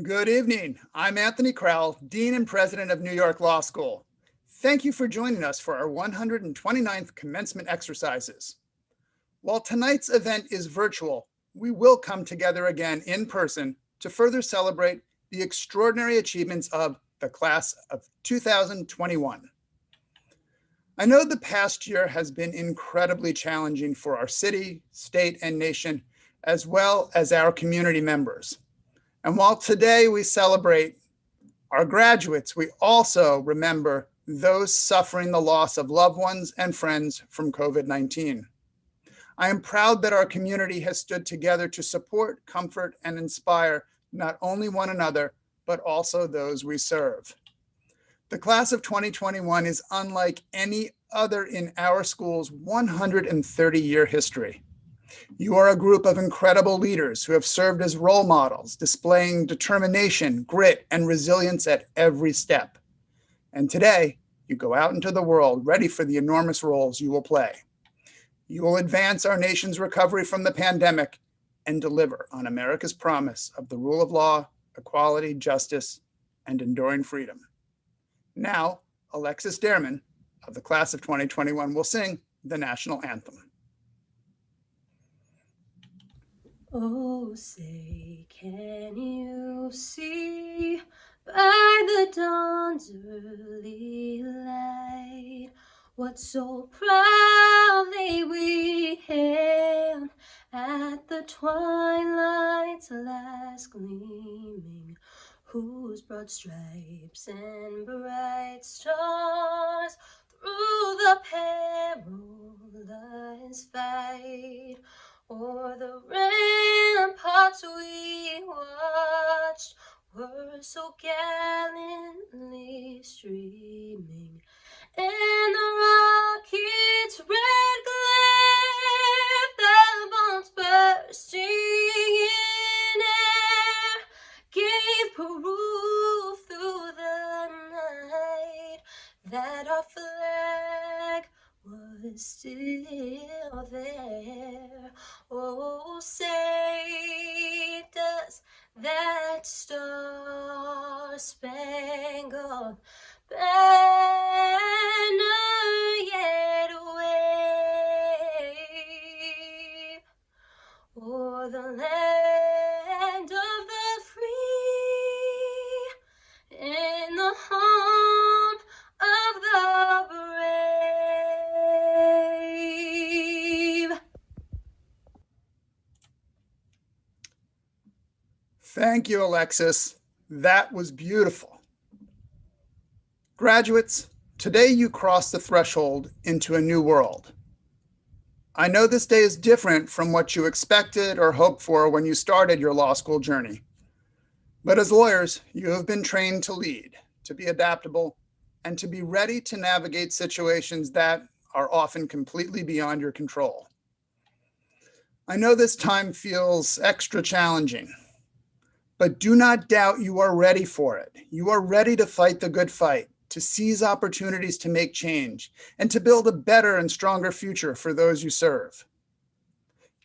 Good evening. I'm Anthony Crowell, Dean and President of New York Law School. Thank you for joining us for our 129th commencement exercises. While tonight's event is virtual, we will come together again in person to further celebrate the extraordinary achievements of the class of 2021. I know the past year has been incredibly challenging for our city, state, and nation, as well as our community members. And while today we celebrate our graduates, we also remember those suffering the loss of loved ones and friends from COVID-19. I am proud that our community has stood together to support, comfort, and inspire not only one another, but also those we serve. The class of 2021 is unlike any other in our school's 130-year history. You are a group of incredible leaders who have served as role models, displaying determination, grit, and resilience at every step. And today, you go out into the world ready for the enormous roles you will play. You will advance our nation's recovery from the pandemic and deliver on America's promise of the rule of law, equality, justice, and enduring freedom. Now, Alexis Derman of the class of 2021 will sing the national anthem. Oh, say, can you see by the dawn's early light what so proudly we hailed at the twilight's last gleaming, whose broad stripes and bright stars through the perilous fight o'er the ramparts we watched were so gallantly streaming, and the rocket's red glare, the bombs bursting in air, gave proof through the night that our flag was still there. Oh, say, does that star-spangled banner yet wave o'er the land of the free and the home of the brave? Thank you, Alexis. That was beautiful. Graduates, today you cross the threshold into a new world. I know this day is different from what you expected or hoped for when you started your law school journey. But as lawyers, you have been trained to lead, to be adaptable, and to be ready to navigate situations that are often completely beyond your control. I know this time feels extra challenging, but do not doubt you are ready for it. You are ready to fight the good fight, to seize opportunities to make change, and to build a better and stronger future for those you serve.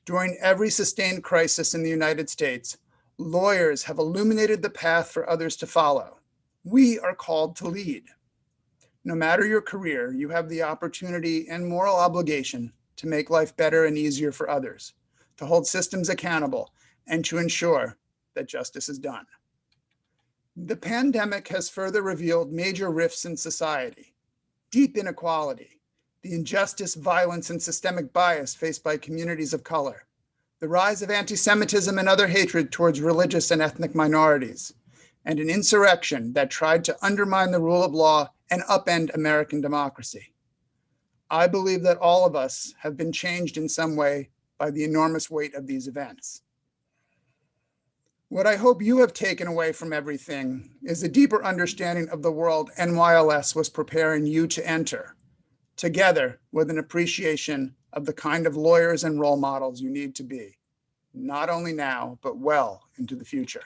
During every sustained crisis in the United States, lawyers have illuminated the path for others to follow. We are called to lead. No matter your career, you have the opportunity and moral obligation to make life better and easier for others, to hold systems accountable, and to ensure that justice is done. The pandemic has further revealed major rifts in society, deep inequality, the injustice, violence, and systemic bias faced by communities of color, the rise of anti-Semitism and other hatred towards religious and ethnic minorities, and an insurrection that tried to undermine the rule of law and upend American democracy. I believe that all of us have been changed in some way by the enormous weight of these events. What I hope you have taken away from everything is a deeper understanding of the world NYLS was preparing you to enter, together with an appreciation of the kind of lawyers and role models you need to be, not only now, but well into the future.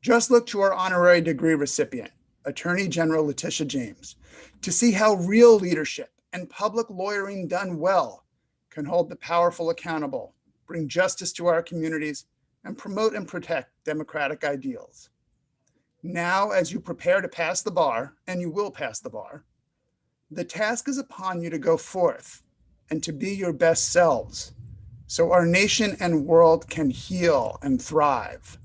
Just look to our honorary degree recipient, Attorney General Letitia James, to see how real leadership and public lawyering done well can hold the powerful accountable, bring justice to our communities, and promote and protect democratic ideals. Now, as you prepare to pass the bar, and you will pass the bar, the task is upon you to go forth and to be your best selves, so our nation and world can heal and thrive.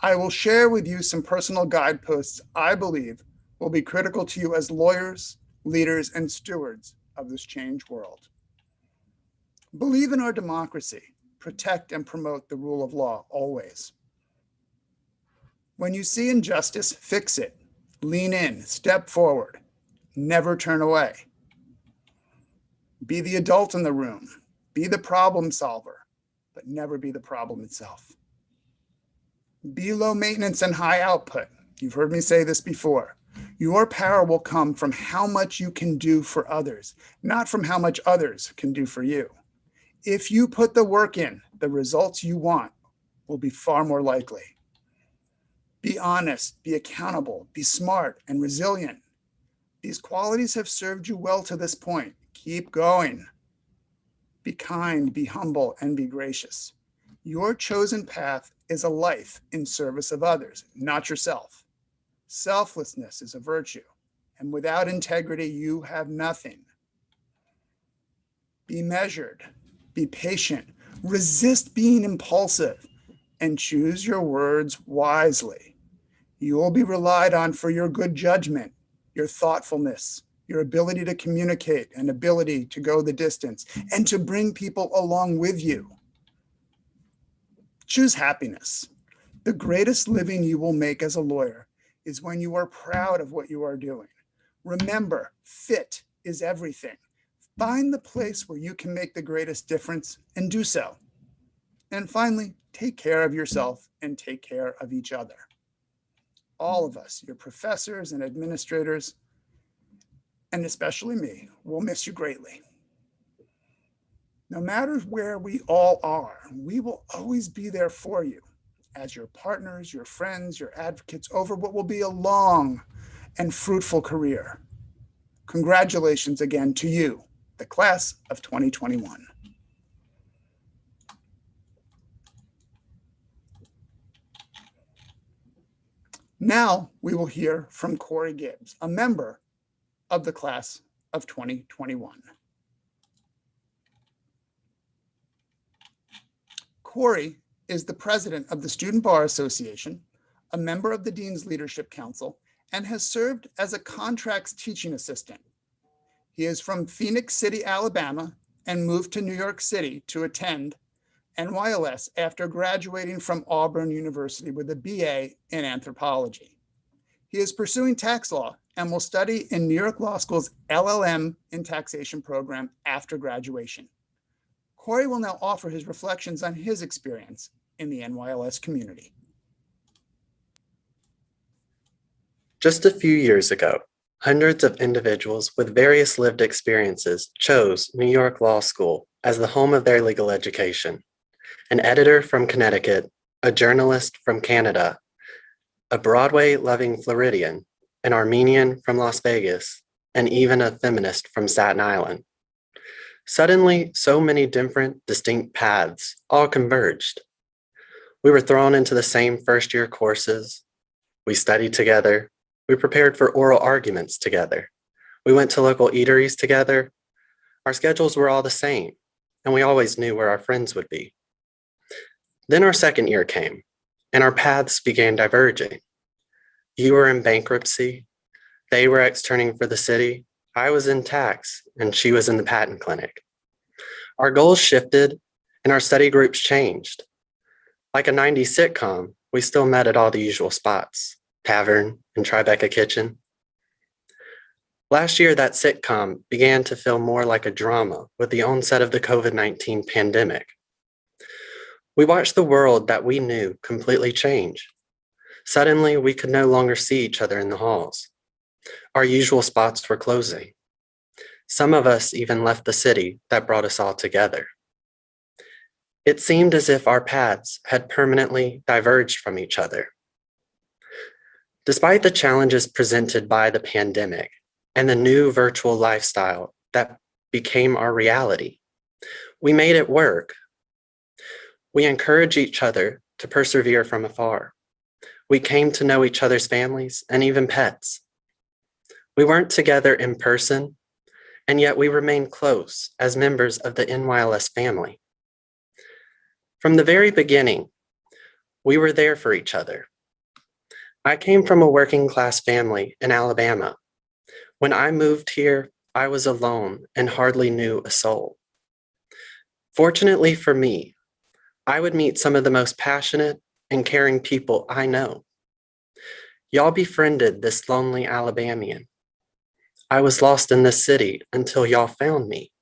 I will share with you some personal guideposts I believe will be critical to you as lawyers, leaders, and stewards of this changed world. Believe in our democracy. Protect and promote the rule of law always. When you see injustice, fix it. Lean in, step forward, never turn away. Be the adult in the room. Be the problem solver, but never be the problem itself. Be low maintenance and high output. You've heard me say this before. Your power will come from how much you can do for others, not from how much others can do for you. If you put the work in, the results you want will be far more likely. Be honest, be accountable, be smart and resilient. These qualities have served you well to this point. Keep going. Be kind, be humble, and be gracious. Your chosen path is a life in service of others, not yourself. Selflessness is a virtue, and without integrity, you have nothing. Be measured, be patient, resist being impulsive, and choose your words wisely. You will be relied on for your good judgment, your thoughtfulness, your ability to communicate and ability to go the distance and to bring people along with you. Choose happiness. The greatest living you will make as a lawyer is when you are proud of what you are doing. Remember, fit is everything. Find the place where you can make the greatest difference and do so. And finally, take care of yourself and take care of each other. All of us, your professors and administrators, and especially me, will miss you greatly. No matter where we all are, we will always be there for you as your partners, your friends, your advocates over what will be a long and fruitful career. Congratulations again to you, the class of 2021. Now we will hear from Corey Gibbs, a member of the class of 2021. Corey is the president of the Student Bar Association, a member of the Dean's Leadership Council, and has served as a contracts teaching assistant. He is from Phoenix City, Alabama, and moved to New York City to attend NYLS after graduating from Auburn University with a BA in anthropology. He is pursuing tax law and will study in New York Law School's LLM in taxation program after graduation. Corey will now offer his reflections on his experience in the NYLS community. Just a few years ago, hundreds of individuals with various lived experiences chose New York Law School as the home of their legal education. An editor from Connecticut, a journalist from Canada, a Broadway-loving Floridian, an Armenian from Las Vegas, and even a feminist from Staten Island. Suddenly, so many different, distinct paths all converged. We were thrown into the same first-year courses. We studied together. We prepared for oral arguments together. We went to local eateries together. Our schedules were all the same, and we always knew where our friends would be. Then our second year came, and our paths began diverging. You were in bankruptcy. They were externing for the city. I was in tax, and she was in the patent clinic. Our goals shifted, and our study groups changed. Like a 90s sitcom, we still met at all the usual spots, Tavern and Tribeca Kitchen. Last year, that sitcom began to feel more like a drama with the onset of the COVID-19 pandemic. We watched the world that we knew completely change. Suddenly, we could no longer see each other in the halls. Our usual spots were closing. Some of us even left the city that brought us all together. It seemed as if our paths had permanently diverged from each other. Despite the challenges presented by the pandemic and the new virtual lifestyle that became our reality, we made it work. We encourage each other to persevere from afar. We came to know each other's families and even pets. We weren't together in person, and yet we remained close as members of the NYLS family. From the very beginning, we were there for each other. I came from a working class family in Alabama. When I moved here, I was alone and hardly knew a soul. Fortunately for me, I would meet some of the most passionate and caring people I know. Y'all befriended this lonely Alabamian. I was lost in this city until y'all found me.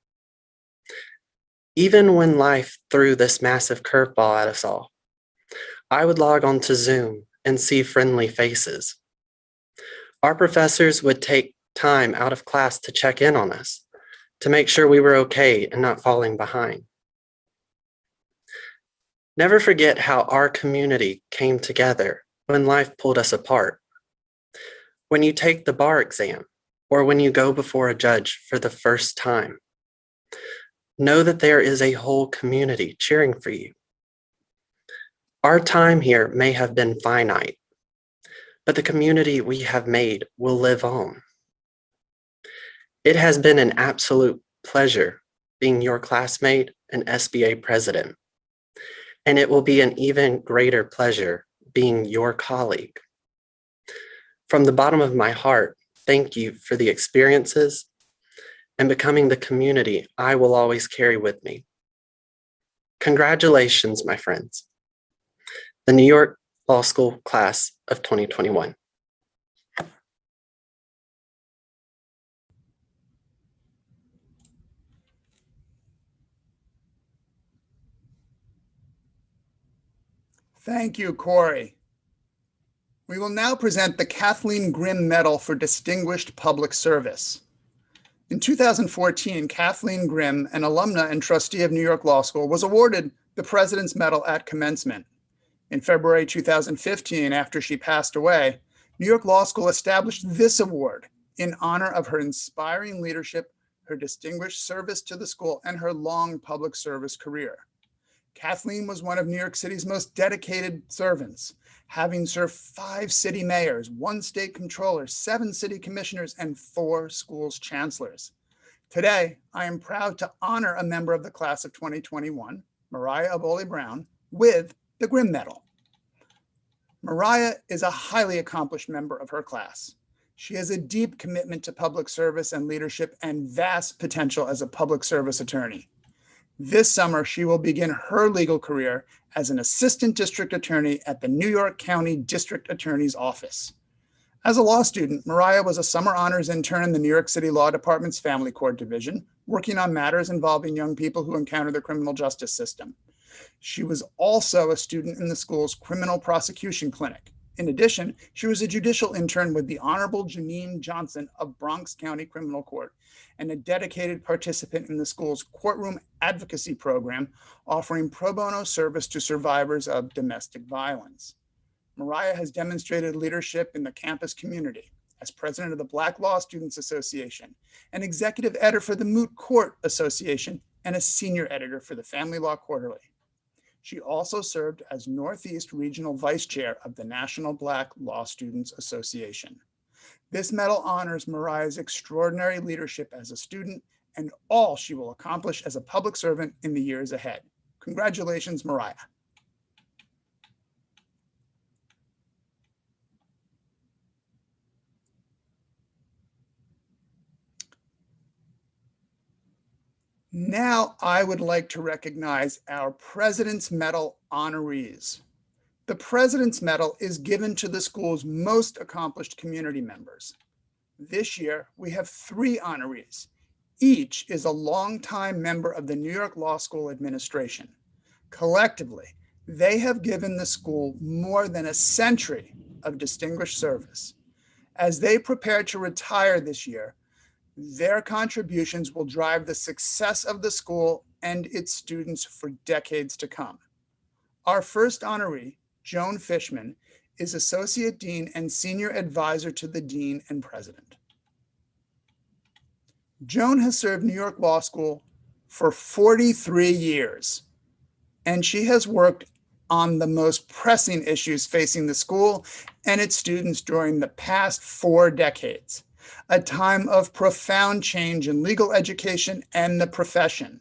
Even when life threw this massive curveball at us all, I would log on to Zoom and see friendly faces. Our professors would take time out of class to check in on us, to make sure we were okay and not falling behind. Never forget how our community came together when life pulled us apart. When you take the bar exam, or when you go before a judge for the first time, know that there is a whole community cheering for you. Our time here may have been finite, but the community we have made will live on. It has been an absolute pleasure being your classmate and SBA president, and it will be an even greater pleasure being your colleague. From the bottom of my heart, thank you for the experiences and becoming the community I will always carry with me. Congratulations, my friends. The New York Law School class of 2021. Thank you, Corey. We will now present the Kathleen Grimm Medal for Distinguished Public Service. In 2014, Kathleen Grimm, an alumna and trustee of New York Law School, was awarded the President's Medal at commencement. In February 2015, after she passed away, New York Law School established this award in honor of her inspiring leadership, her distinguished service to the school, and her long public service career. Kathleen was one of New York City's most dedicated servants, having served 5 city mayors, 1 state comptroller, 7 city commissioners, and 4 schools chancellors. Today, I am proud to honor a member of the class of 2021, Mariah Aboli Brown, with the Grimm Medal. Mariah is a highly accomplished member of her class. She has a deep commitment to public service and leadership and vast potential as a public service attorney. This summer, she will begin her legal career as an assistant district attorney at the New York County District Attorney's Office. As a law student, Mariah was a summer honors intern in the New York City Law Department's Family Court Division, working on matters involving young people who encounter the criminal justice system. She was also a student in the school's criminal prosecution clinic. In addition, she was a judicial intern with the Honorable Janine Johnson of Bronx County Criminal Court and a dedicated participant in the school's courtroom advocacy program, offering pro bono service to survivors of domestic violence. Mariah has demonstrated leadership in the campus community as president of the Black Law Students Association, an executive editor for the Moot Court Association, and a senior editor for the Family Law Quarterly. She also served as Northeast Regional Vice Chair of the National Black Law Students Association. This medal honors Mariah's extraordinary leadership as a student and all she will accomplish as a public servant in the years ahead. Congratulations, Mariah. Now I would like to recognize our President's Medal honorees. The President's Medal is given to the school's most accomplished community members. This year, we have 3 honorees. Each is a longtime member of the New York Law School administration. Collectively, they have given the school more than a century of distinguished service. As they prepare to retire this year, their contributions will drive the success of the school and its students for decades to come. Our first honoree, Joan Fishman, is Associate Dean and Senior Advisor to the Dean and President. Joan has served New York Law School for 43 years, and she has worked on the most pressing issues facing the school and its students during the past 4 decades, a time of profound change in legal education and the profession.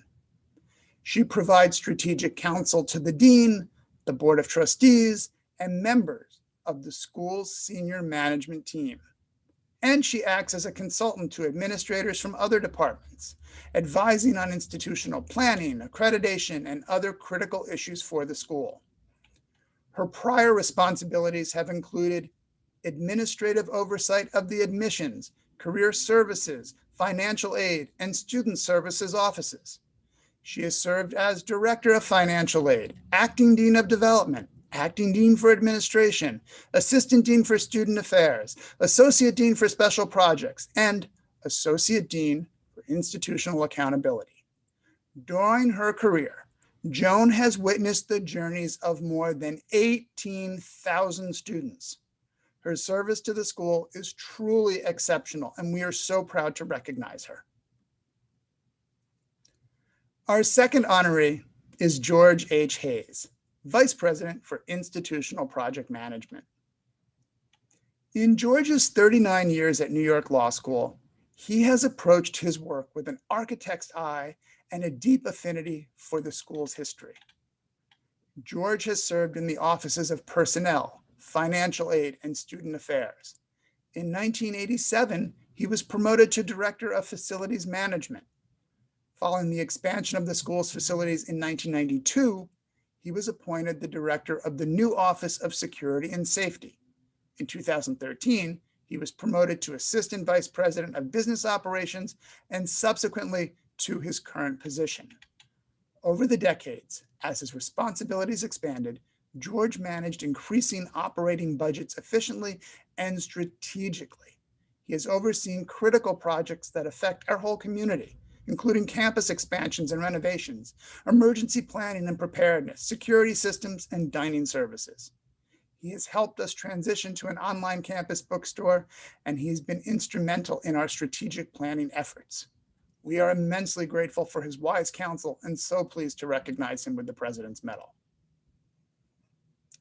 She provides strategic counsel to the dean, the board of trustees, and members of the school's senior management team. And she acts as a consultant to administrators from other departments, advising on institutional planning, accreditation, and other critical issues for the school. Her prior responsibilities have included administrative oversight of the admissions, career services, financial aid, and student services offices. She has served as Director of Financial Aid, Acting Dean of Development, Acting Dean for Administration, Assistant Dean for Student Affairs, Associate Dean for Special Projects, and Associate Dean for Institutional Accountability. During her career, Joan has witnessed the journeys of more than 18,000 students. Her service to the school is truly exceptional, and we are so proud to recognize her. Our second honoree is George H. Hayes, Vice President for Institutional Project Management. In George's 39 years at New York Law School, he has approached his work with an architect's eye and a deep affinity for the school's history. George has served in the offices of Personnel, Financial Aid, and Student Affairs. In 1987, he was promoted to Director of Facilities Management. Following the expansion of the school's facilities in 1992, he was appointed the director of the new Office of Security and Safety. In 2013, he was promoted to Assistant Vice President of Business Operations and subsequently to his current position. Over the decades, as his responsibilities expanded, George managed increasing operating budgets efficiently and strategically. He has overseen critical projects that affect our whole community, including campus expansions and renovations, emergency planning and preparedness, security systems, and dining services. He has helped us transition to an online campus bookstore, and he's been instrumental in our strategic planning efforts. We are immensely grateful for his wise counsel and so pleased to recognize him with the President's Medal.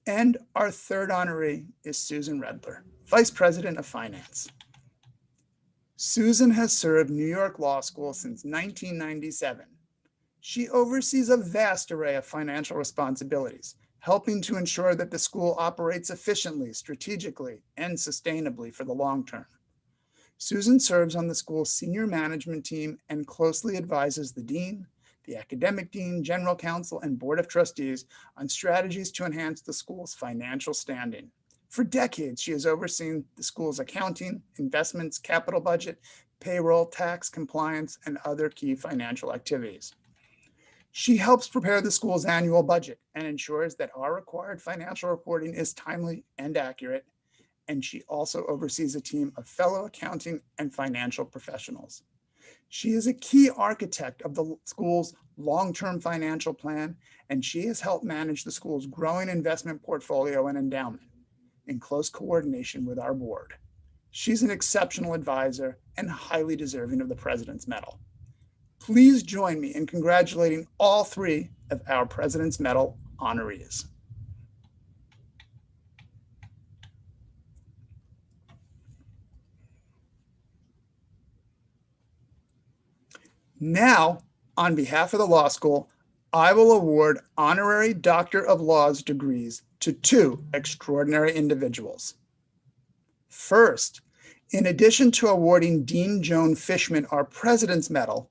And our third honoree is Susan Redler, Vice President of Finance. Susan has served New York Law School since 1997. She oversees a vast array of financial responsibilities, helping to ensure that the school operates efficiently, strategically, and sustainably for the long term. Susan serves on the school's senior management team and closely advises the dean, the academic dean, general counsel, and board of trustees on strategies to enhance the school's financial standing. For decades, she has overseen the school's accounting, investments, capital budget, payroll, tax, compliance, and other key financial activities. She helps prepare the school's annual budget and ensures that our required financial reporting is timely and accurate. And she also oversees a team of fellow accounting and financial professionals. She is a key architect of the school's long-term financial plan, and she has helped manage the school's growing investment portfolio and endowment in close coordination with our board. She's an exceptional advisor and highly deserving of the President's Medal. Please join me in congratulating all 3 of our President's Medal honorees. Now, on behalf of the law school, I will award honorary Doctor of Laws degrees to 2 extraordinary individuals. First, in addition to awarding Dean Joan Fishman our President's Medal,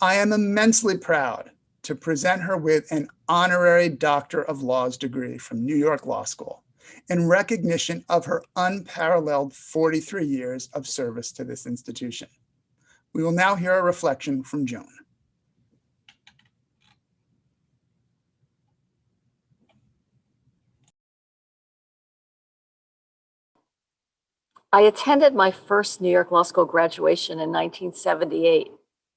I am immensely proud to present her with an honorary Doctor of Laws degree from New York Law School in recognition of her unparalleled 43 years of service to this institution. We will now hear a reflection from Joan. I attended my first New York Law School graduation in 1978.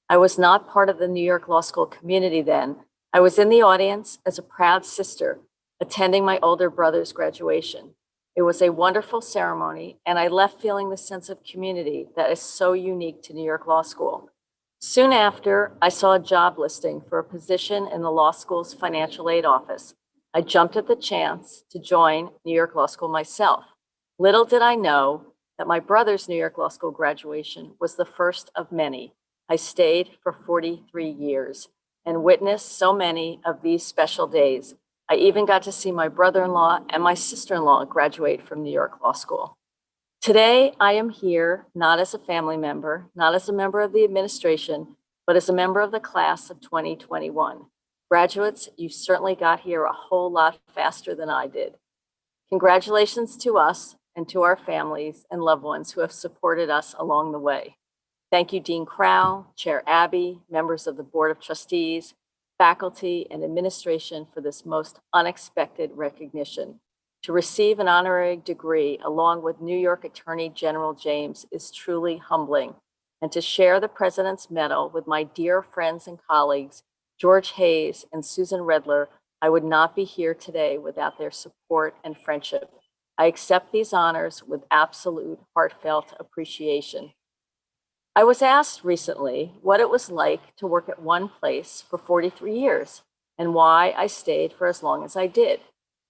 I was not part of the New York Law School community then. I was in the audience as a proud sister attending my older brother's graduation. It was a wonderful ceremony, and I left feeling the sense of community that is so unique to New York Law School. Soon after, I saw a job listing for a position in the law school's financial aid office. I jumped at the chance to join New York Law School myself. Little did I know that my brother's New York Law School graduation was the first of many. I stayed for 43 years and witnessed so many of these special days. I even got to see my brother-in-law and my sister-in-law graduate from New York Law School. Today, I am here not as a family member, not as a member of the administration, but as a member of the class of 2021. Graduates, you certainly got here a whole lot faster than I did. Congratulations to us and to our families and loved ones who have supported us along the way. Thank you, Dean Crowell, Chair Abby, members of the Board of Trustees, faculty, and administration for this most unexpected recognition. To receive an honorary degree along with New York Attorney General James is truly humbling, and to share the President's Medal with my dear friends and colleagues, George Hayes and Susan Redler, I would not be here today without their support and friendship. I accept these honors with absolute heartfelt appreciation. I was asked recently what it was like to work at one place for 43 years and why I stayed for as long as I did.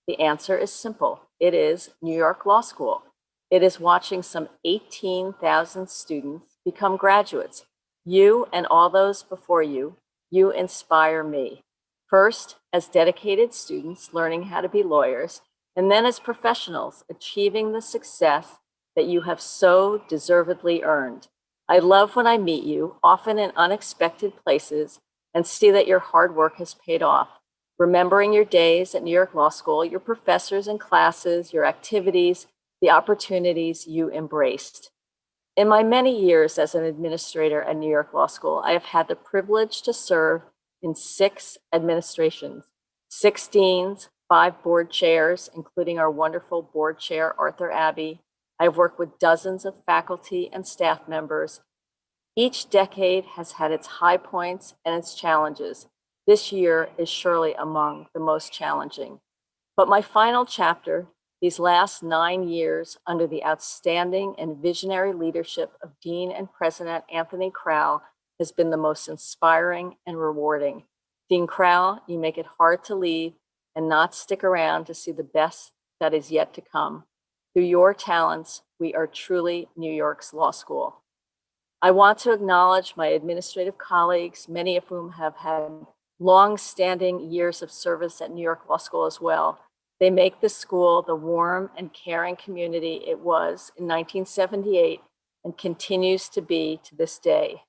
The answer is simple. It is New York Law School. It is watching some 18,000 students become graduates. You and all those before you, you inspire me. First, as dedicated students learning how to be lawyers, and then as professionals achieving the success that you have so deservedly earned. I love when I meet you, often in unexpected places, and see that your hard work has paid off. Remembering your days at New York Law School, your professors and classes, your activities, the opportunities you embraced. In my many years as an administrator at New York Law School, I have had the privilege to serve in 6 administrations, 6 deans, 5 board chairs, including our wonderful board chair, Arthur Abbey. I've worked with dozens of faculty and staff members. Each decade has had its high points and its challenges. This year is surely among the most challenging. But my final chapter, these last 9 years under the outstanding and visionary leadership of Dean and President Anthony Crowell, has been the most inspiring and rewarding. Dean Crowell, you make it hard to leave and not stick around to see the best that is yet to come. Through your talents, we are truly New York's law school. I want to acknowledge my administrative colleagues, many of whom have had long-standing years of service at New York Law School as well. They make this school the warm and caring community it was in 1978 and continues to be to this day.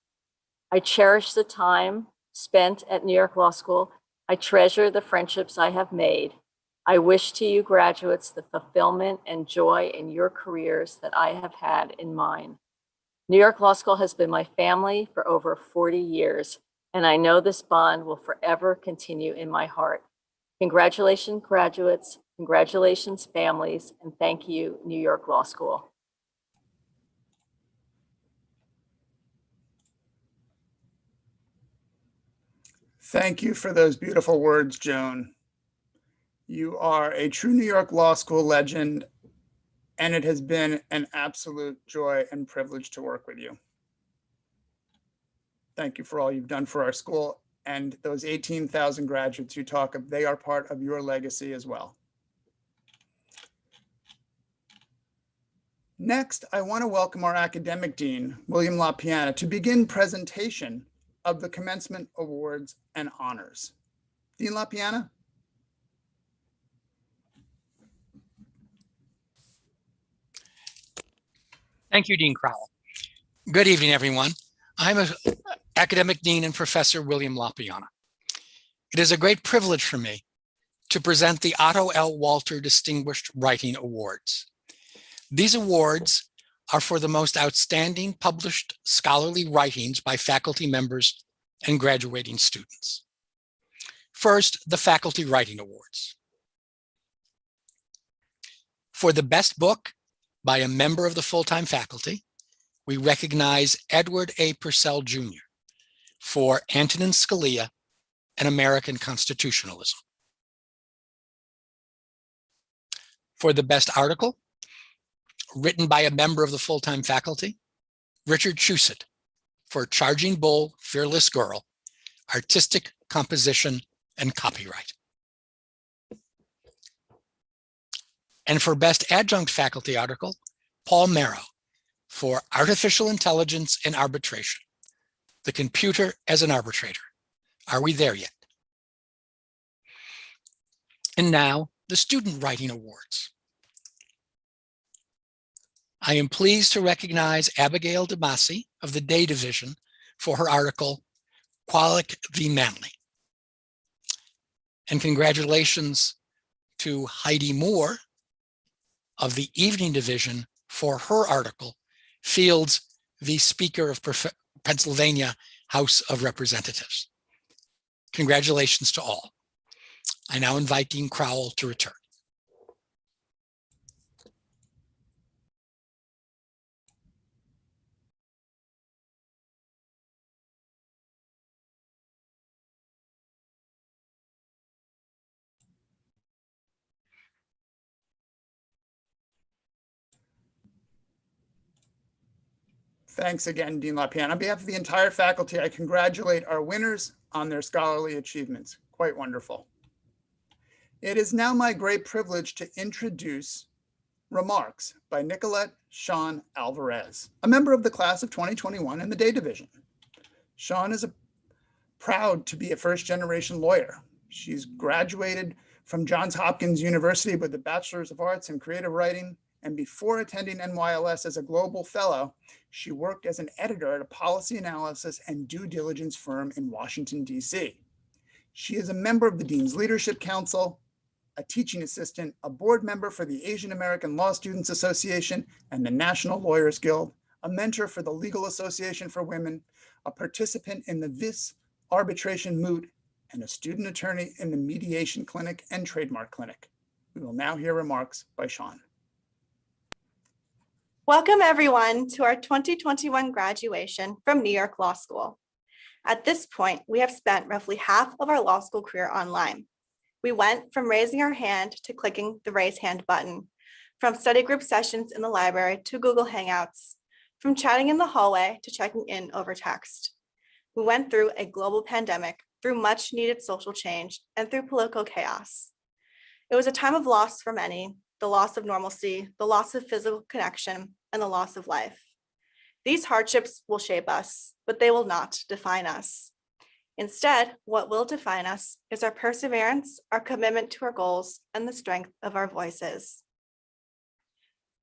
I cherish the time spent at New York Law School. I treasure the friendships I have made. I wish to you graduates the fulfillment and joy in your careers that I have had in mine. New York Law School has been my family for over 40 years, and I know this bond will forever continue in my heart. Congratulations, graduates. Congratulations, families, and thank you, New York Law School. Thank you for those beautiful words, Joan. You are a true New York Law School legend, and it has been an absolute joy and privilege to work with you. Thank you for all you've done for our school, and those 18,000 graduates you talk of, they are part of your legacy as well. Next, I want to welcome our academic dean, William LaPiana, to begin presentation of the Commencement Awards and Honors. Dean LaPiana? Thank you, Dean Crowell. Good evening, everyone. I'm academic dean and professor William LaPiana. It is a great privilege for me to present the Otto L. Walter Distinguished Writing Awards. These awards are for the most outstanding published scholarly writings by faculty members and graduating students. First, the Faculty Writing Awards. For the best book by a member of the full-time faculty, we recognize Edward A. Purcell Jr. for Antonin Scalia and American Constitutionalism. For the best article, written by a member of the full-time faculty, Richard Chusett for Charging Bull, Fearless Girl, Artistic Composition and Copyright. And for Best Adjunct Faculty article, Paul Merrow for Artificial Intelligence and Arbitration, the Computer as an Arbitrator. Are we there yet? And now, the Student Writing Awards. I am pleased to recognize Abigail DeMasi of the Day Division for her article, Qualic v. Manley. And congratulations to Heidi Moore of the Evening Division for her article, Fields v. Speaker of Pennsylvania House of Representatives. Congratulations to all. I now invite Dean Crowell to return. Thanks again, Dean LaPiana. On behalf of the entire faculty, I congratulate our winners on their scholarly achievements. Quite wonderful. It is now my great privilege to introduce remarks by Nicolette Sean Alvarez, a member of the class of 2021 in the Day Division. Sean is proud to be a first-generation lawyer. She's graduated from Johns Hopkins University with a Bachelor's of Arts in Creative Writing, and before attending NYLS as a Global Fellow, she worked as an editor at a policy analysis and due diligence firm in Washington, D.C. She is a member of the Dean's Leadership Council, a teaching assistant, a board member for the Asian American Law Students Association and the National Lawyers Guild, a mentor for the Legal Association for Women, a participant in the VIS Arbitration Moot, and a student attorney in the Mediation Clinic and Trademark Clinic. We will now hear remarks by Sean. Welcome everyone to our 2021 graduation from New York Law School. At this point, we have spent roughly half of our law school career online. We went from raising our hand to clicking the raise hand button, from study group sessions in the library to Google Hangouts, from chatting in the hallway to checking in over text. We went through a global pandemic, through much needed social change, and through political chaos. It was a time of loss for many, the loss of normalcy, the loss of physical connection, and the loss of life. These hardships will shape us, but they will not define us. Instead, what will define us is our perseverance, our commitment to our goals, and the strength of our voices.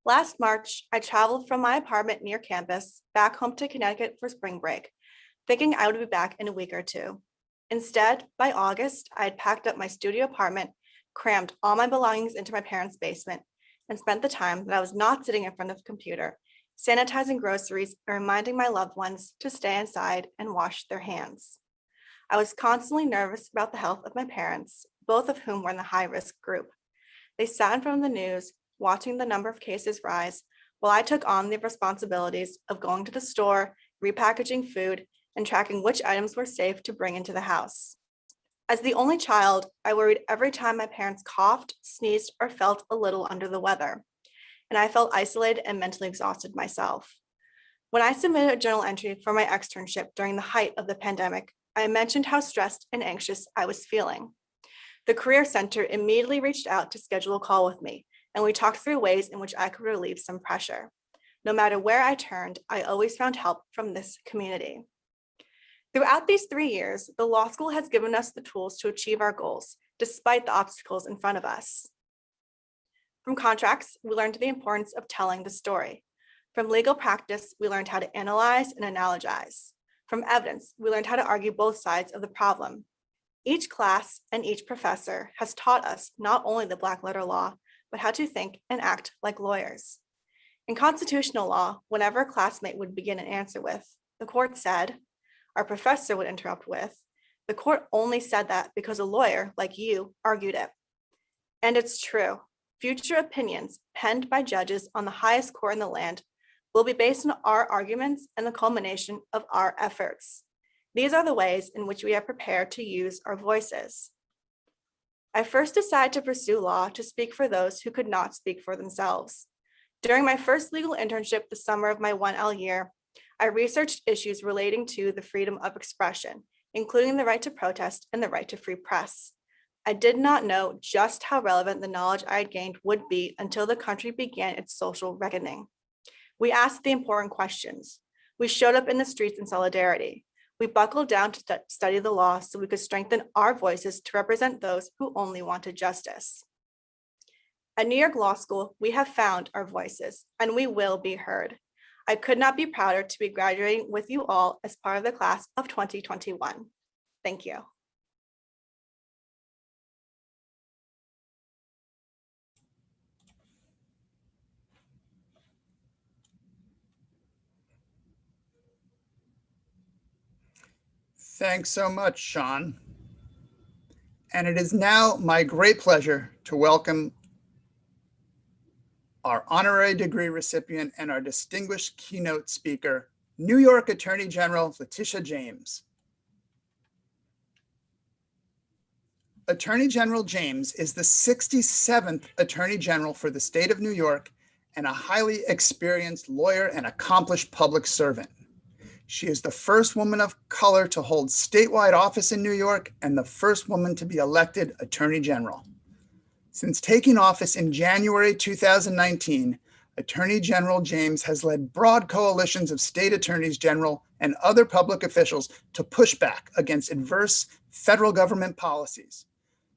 Last March, I traveled from my apartment near campus back home to Connecticut for spring break, thinking I would be back in a week or two. Instead, by August, I had packed up my studio apartment, crammed all my belongings into my parents' basement, and spent the time that I was not sitting in front of the computer, sanitizing groceries and reminding my loved ones to stay inside and wash their hands. I was constantly nervous about the health of my parents, both of whom were in the high-risk group. They sat in front of the news, watching the number of cases rise, while I took on the responsibilities of going to the store, repackaging food, and tracking which items were safe to bring into the house. As the only child, I worried every time my parents coughed, sneezed, or felt a little under the weather, and I felt isolated and mentally exhausted myself. When I submitted a journal entry for my externship during the height of the pandemic, I mentioned how stressed and anxious I was feeling. The Career Center immediately reached out to schedule a call with me, and we talked through ways in which I could relieve some pressure. No matter where I turned, I always found help from this community. Throughout these 3 years, the law school has given us the tools to achieve our goals, despite the obstacles in front of us. From contracts, we learned the importance of telling the story. From legal practice, we learned how to analyze and analogize. From evidence, we learned how to argue both sides of the problem. Each class and each professor has taught us not only the black letter law, but how to think and act like lawyers. In constitutional law, whenever a classmate would begin an answer with, "The court said," our professor would interrupt with, "The court only said that because a lawyer like you argued it." And it's true. Future opinions penned by judges on the highest court in the land will be based on our arguments and the culmination of our efforts. These are the ways in which we are prepared to use our voices. I first decided to pursue law to speak for those who could not speak for themselves. During my first legal internship the summer of my 1L year, I researched issues relating to the freedom of expression, including the right to protest and the right to free press. I did not know just how relevant the knowledge I had gained would be until the country began its social reckoning. We asked the important questions. We showed up in the streets in solidarity. We buckled down to study the law so we could strengthen our voices to represent those who only wanted justice. At New York Law School, we have found our voices and we will be heard. I could not be prouder to be graduating with you all as part of the class of 2021. Thank you. Thanks so much, Sean. And it is now my great pleasure to welcome our honorary degree recipient and our distinguished keynote speaker, New York Attorney General Letitia James. Attorney General James is the 67th Attorney General for the state of New York and a highly experienced lawyer and accomplished public servant. She is the first woman of color to hold statewide office in New York and the first woman to be elected Attorney General. Since taking office in January 2019, Attorney General James has led broad coalitions of state attorneys general and other public officials to push back against adverse federal government policies.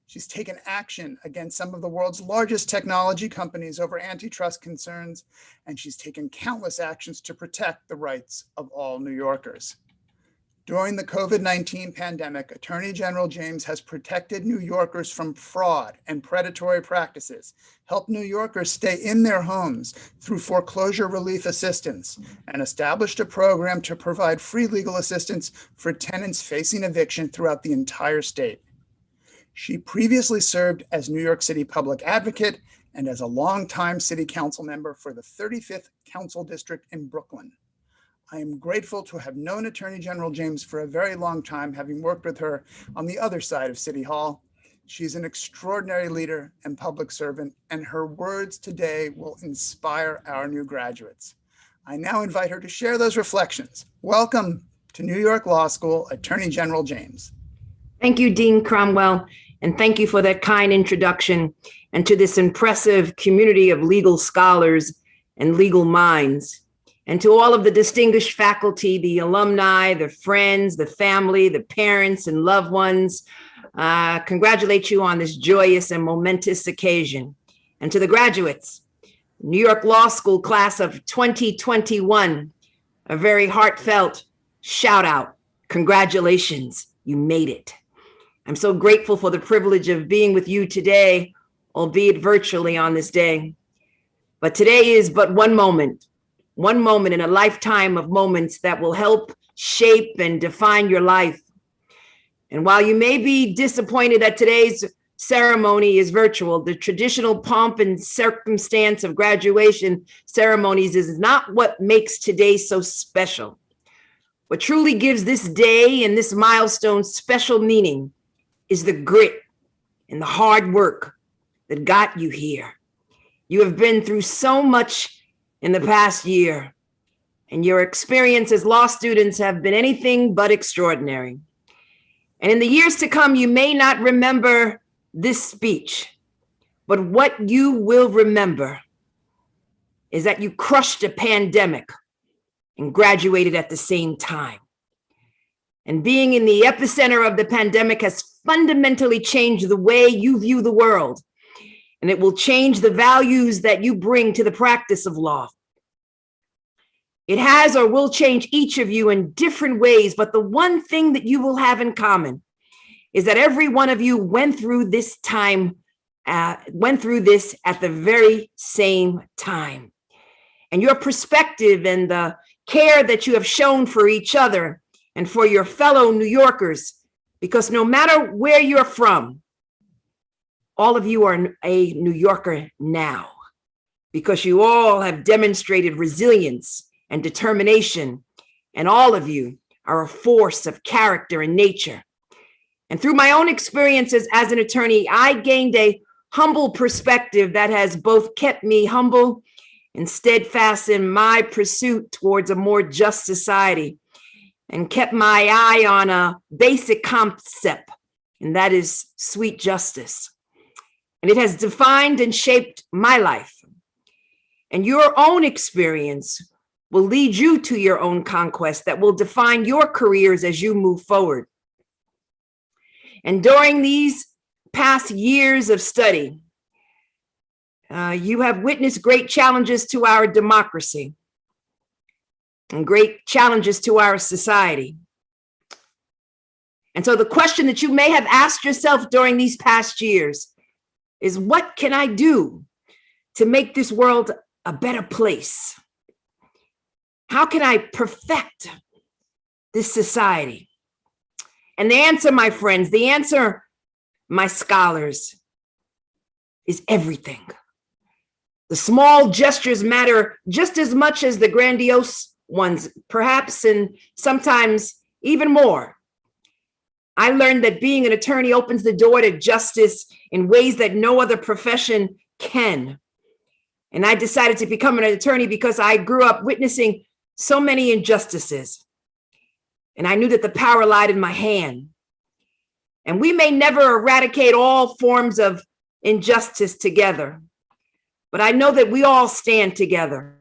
She's taken action against some of the world's largest technology companies over antitrust concerns, and she's taken countless actions to protect the rights of all New Yorkers. During the COVID-19 pandemic, Attorney General James has protected New Yorkers from fraud and predatory practices, helped New Yorkers stay in their homes through foreclosure relief assistance, and established a program to provide free legal assistance for tenants facing eviction throughout the entire state. She previously served as New York City Public Advocate and as a longtime City Council member for the 35th Council District in Brooklyn. I am grateful to have known Attorney General James for a very long time, having worked with her on the other side of City Hall. She's an extraordinary leader and public servant, and her words today will inspire our new graduates. I now invite her to share those reflections. Welcome to New York Law School, Attorney General James. Thank you, Dean Cromwell, and thank you for that kind introduction and to this impressive community of legal scholars and legal minds. And to all of the distinguished faculty, the alumni, the friends, the family, the parents and loved ones, congratulate you on this joyous and momentous occasion. And to the graduates, New York Law School class of 2021, a very heartfelt shout out. Congratulations, you made it. I'm so grateful for the privilege of being with you today, albeit virtually on this day. But today is but one moment in a lifetime of moments that will help shape and define your life. And while you may be disappointed that today's ceremony is virtual, the traditional pomp and circumstance of graduation ceremonies is not what makes today so special. What truly gives this day and this milestone special meaning is the grit and the hard work that got you here. You have been through so much in the past year, and your experience as law students have been anything but extraordinary. And in the years to come, you may not remember this speech, but what you will remember is that you crushed a pandemic and graduated at the same time. And being in the epicenter of the pandemic has fundamentally changed the way you view the world, and it will change the values that you bring to the practice of law. It has or will change each of you in different ways, but the one thing that you will have in common is that every one of you went through this at the very same time. And your perspective and the care that you have shown for each other and for your fellow New Yorkers, because no matter where you're from, all of you are a New Yorker now, because you all have demonstrated resilience and determination, and all of you are a force of character and nature. And through my own experiences as an attorney, I gained a humble perspective that has both kept me humble and steadfast in my pursuit towards a more just society, and kept my eye on a basic concept and that is sweet justice. And it has defined and shaped my life. And your own experience will lead you to your own conquest that will define your careers as you move forward. And during these past years of study, you have witnessed great challenges to our democracy and great challenges to our society. And so the question that you may have asked yourself during these past years is, what can I do to make this world a better place? How can I perfect this society? And the answer, my friends, the answer, my scholars, is everything. The small gestures matter just as much as the grandiose ones, perhaps, and sometimes even more. I learned that being an attorney opens the door to justice in ways that no other profession can. And I decided to become an attorney because I grew up witnessing so many injustices. And I knew that the power lied in my hand. And we may never eradicate all forms of injustice together, but I know that we all stand together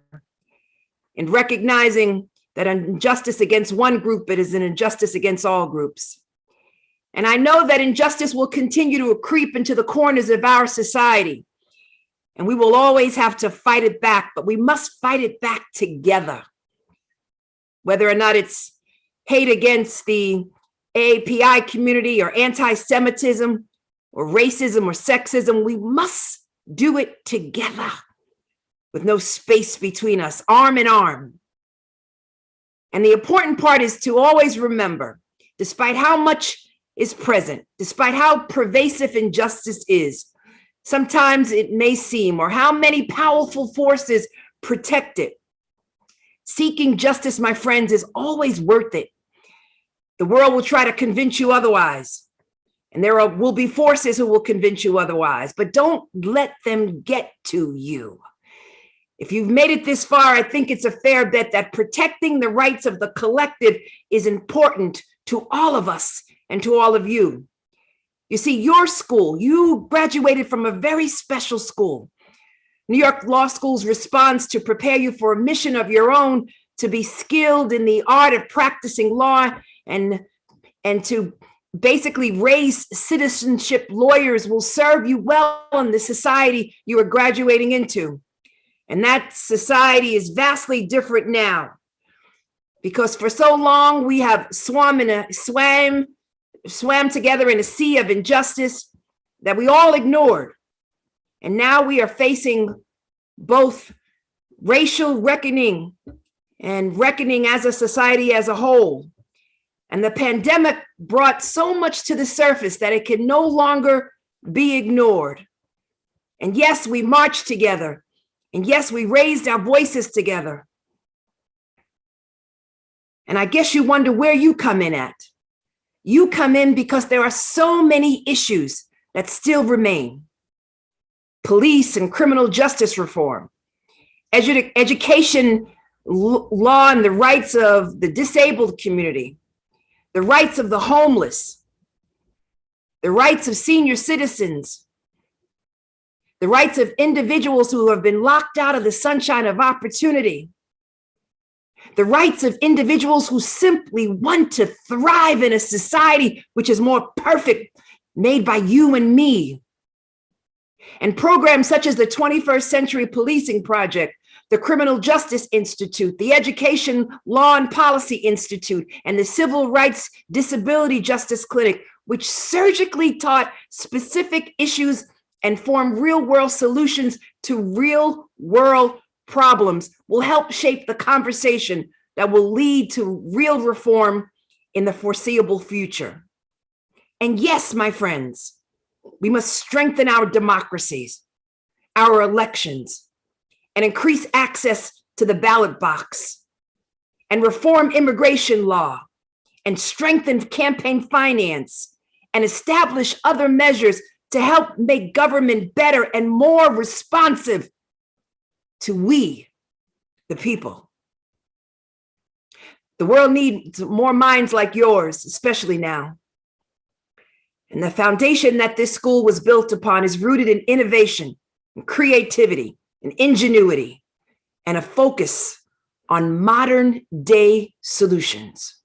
in recognizing that an injustice against one group, it is an injustice against all groups. And I know that injustice will continue to creep into the corners of our society. And we will always have to fight it back, but we must fight it back together. Whether or not it's hate against the AAPI community or anti-Semitism or racism or sexism, we must do it together with no space between us, arm in arm. And the important part is to always remember, despite how much is present, despite how pervasive injustice is, sometimes it may seem, or how many powerful forces protect it. Seeking justice, my friends, is always worth it. The world will try to convince you otherwise, and there will be forces who will convince you otherwise, but don't let them get to you. If you've made it this far, I think it's a fair bet that protecting the rights of the collective is important to all of us and to all of you. You see, your school, you graduated from a very special school. New York Law School's response to prepare you for a mission of your own, to be skilled in the art of practicing law and to basically raise citizenship lawyers will serve you well in the society you are graduating into. And that society is vastly different now, because for so long we have swam together in a sea of injustice that we all ignored. And now we are facing both racial reckoning and reckoning as a society as a whole. And the pandemic brought so much to the surface that it can no longer be ignored. And yes, we marched together. And yes, we raised our voices together. And I guess you wonder where you come in at. You come in because there are so many issues that still remain. Police and criminal justice reform, education law and the rights of the disabled community, the rights of the homeless, the rights of senior citizens, the rights of individuals who have been locked out of the sunshine of opportunity, the rights of individuals who simply want to thrive in a society which is more perfect, made by you and me. And programs such as the 21st Century Policing Project, the Criminal Justice Institute, the Education Law and Policy Institute, and the Civil Rights Disability Justice Clinic, which surgically taught specific issues and form real-world solutions to real-world problems, will help shape the conversation that will lead to real reform in the foreseeable future. And yes, my friends, we must strengthen our democracies, our elections, and increase access to the ballot box, and reform immigration law, and strengthen campaign finance, and establish other measures to help make government better and more responsive to we, the people. The world needs more minds like yours, especially now. And the foundation that this school was built upon is rooted in innovation and creativity and ingenuity and a focus on modern day solutions.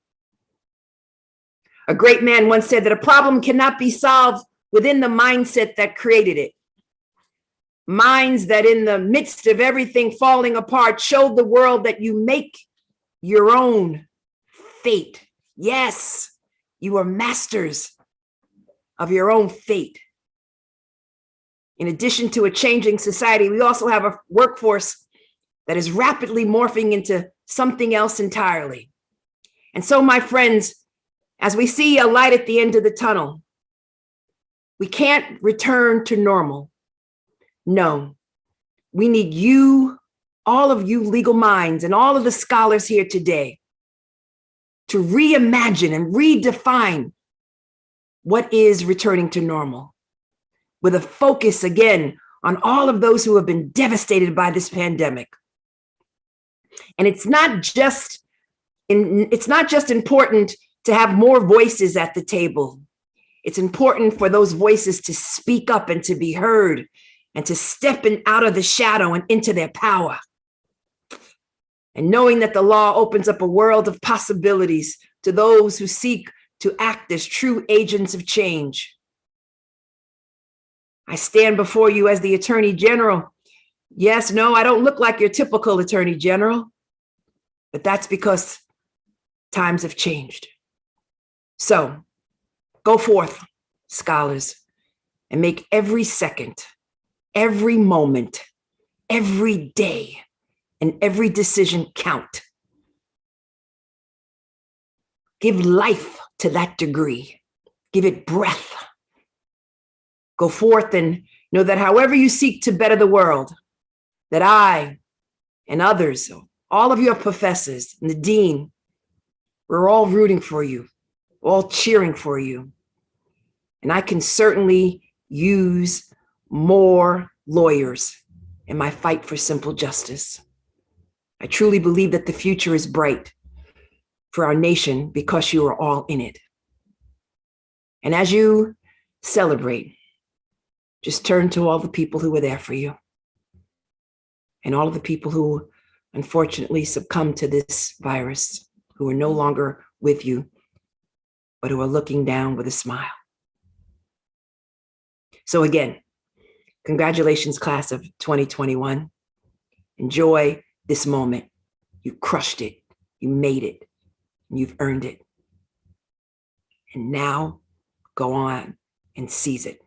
A great man once said that a problem cannot be solved within the mindset that created it. Minds that in the midst of everything falling apart showed the world that you make your own fate. Yes, you are masters of your own fate. In addition to a changing society, we also have a workforce that is rapidly morphing into something else entirely. And so, my friends, as we see a light at the end of the tunnel, we can't return to normal. No, we need you, all of you legal minds and all of the scholars here today to reimagine and redefine what is returning to normal, with a focus again on all of those who have been devastated by this pandemic. And it's not just important to have more voices at the table. It's important for those voices to speak up and to be heard and to step out of the shadow and into their power. And knowing that the law opens up a world of possibilities to those who seek to act as true agents of change. I stand before you as the Attorney General. Yes, no, I don't look like your typical Attorney General, but that's because times have changed. So go forth, scholars, and make every second, every moment, every day, and every decision count. Give life to that degree. Give it breath. Go forth and know that however you seek to better the world, that I and others, all of your professors and the dean, we're all rooting for you, all cheering for you. And I can certainly use more lawyers in my fight for simple justice. I truly believe that the future is bright for our nation because you are all in it. And as you celebrate, just turn to all the people who were there for you and all of the people who unfortunately succumbed to this virus, who are no longer with you, but who are looking down with a smile. So again, congratulations, class of 2021. Enjoy this moment. You crushed it. You made it. And you've earned it. And now go on and seize it.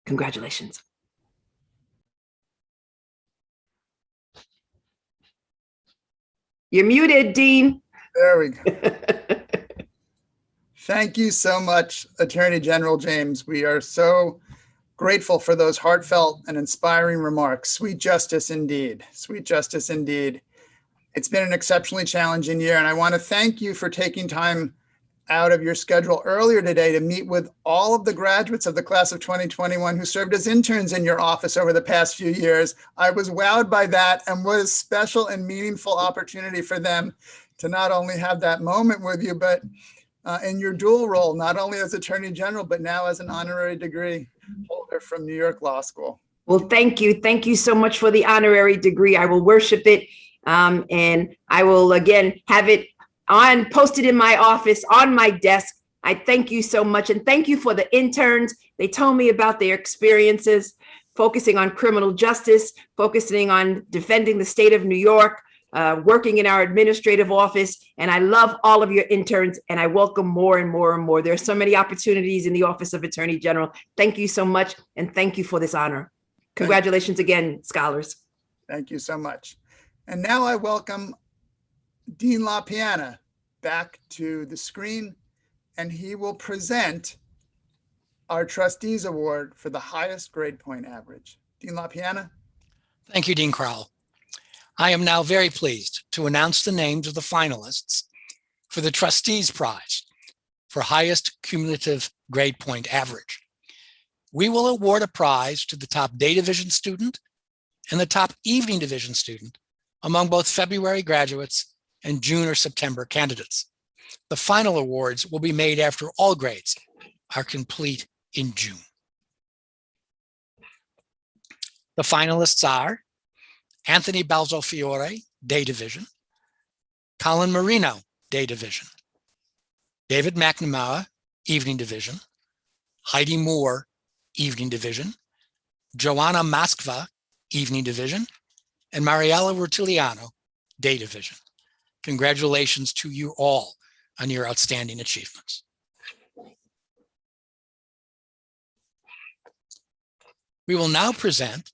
Congratulations. You're muted, Dean. There we go. Thank you so much, Attorney General James. We are so grateful for those heartfelt and inspiring remarks. Sweet justice indeed. Sweet justice indeed. It's been an exceptionally challenging year, and I want to thank you for taking time out of your schedule earlier today to meet with all of the graduates of the class of 2021 who served as interns in your office over the past few years. I was wowed by that, and what a special and meaningful opportunity for them to not only have that moment with you, but in your dual role, not only as Attorney General, but now as an honorary degree holder from New York Law School. Well, thank you. Thank you so much for the honorary degree. I will worship it. And I will again have it posted in my office on my desk. I thank you so much. And thank you for the interns. They told me about their experiences, focusing on criminal justice, focusing on defending the state of New York, working in our administrative office. And I love all of your interns, and I welcome more and more and more. There are so many opportunities in the Office of Attorney General. Thank you so much. And thank you for this honor. Congratulations again, scholars. Thank you so much. And now I welcome Dean LaPiana back to the screen, and he will present our Trustees Award for the highest grade point average. Dean LaPiana. Thank you, Dean Crowell. I am now very pleased to announce the names of the finalists for the Trustees Prize for highest cumulative grade point average. We will award a prize to the top day division student and the top evening division student among both February graduates and June or September candidates. The final awards will be made after all grades are complete in June. The finalists are Anthony Balzofiore, Day Division, Colin Marino, Day Division, David McNamara, Evening Division, Heidi Moore, Evening Division, Joanna Moskva, Evening Division, and Mariella Rutiliano, Day Division. Congratulations to you all on your outstanding achievements. We will now present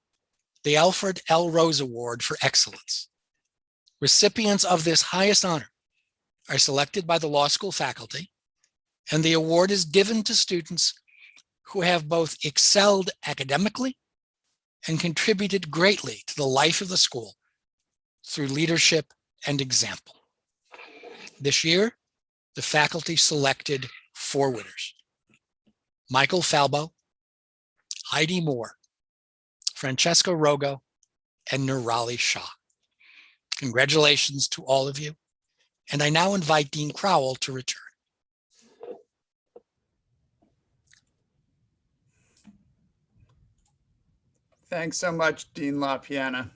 the Alfred L. Rose Award for Excellence. Recipients of this highest honor are selected by the law school faculty, and the award is given to students who have both excelled academically and contributed greatly to the life of the school through leadership and example. This year, the faculty selected 4 winners: Michael Falbo, Heidi Moore, Francesca Rogo, and Nurali Shah. Congratulations to all of you. And I now invite Dean Crowell to return. Thanks so much, Dean LaPiana.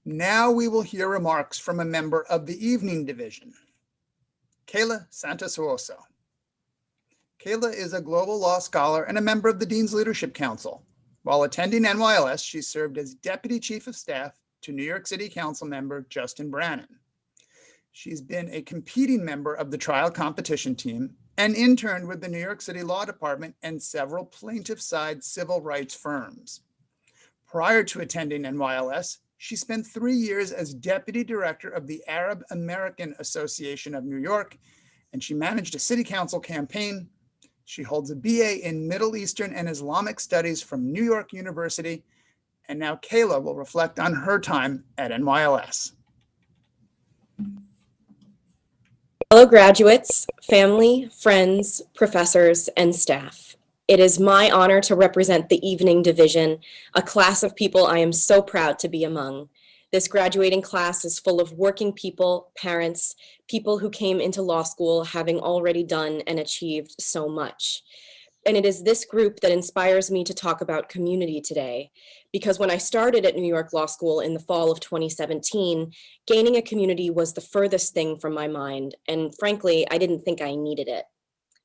Now we will hear remarks from a member of the Evening Division, Kayla Santasuoso. Kayla is a global law scholar and a member of the Dean's Leadership Council. While attending NYLS, she served as Deputy Chief of Staff to New York City Council member Justin Brannan. She's been a competing member of the trial competition team and interned with the New York City Law Department and several plaintiff-side civil rights firms. Prior to attending NYLS, she spent 3 years as Deputy Director of the Arab American Association of New York, and she managed a city council campaign. She holds a BA in Middle Eastern and Islamic Studies from New York University, and now Kayla will reflect on her time at NYLS. Fellow graduates, family, friends, professors, and staff, it is my honor to represent the Evening Division, a class of people I am so proud to be among. This graduating class is full of working people, parents, people who came into law school having already done and achieved so much. And it is this group that inspires me to talk about community today, because when I started at New York Law School in the fall of 2017, gaining a community was the furthest thing from my mind, and frankly, I didn't think I needed it.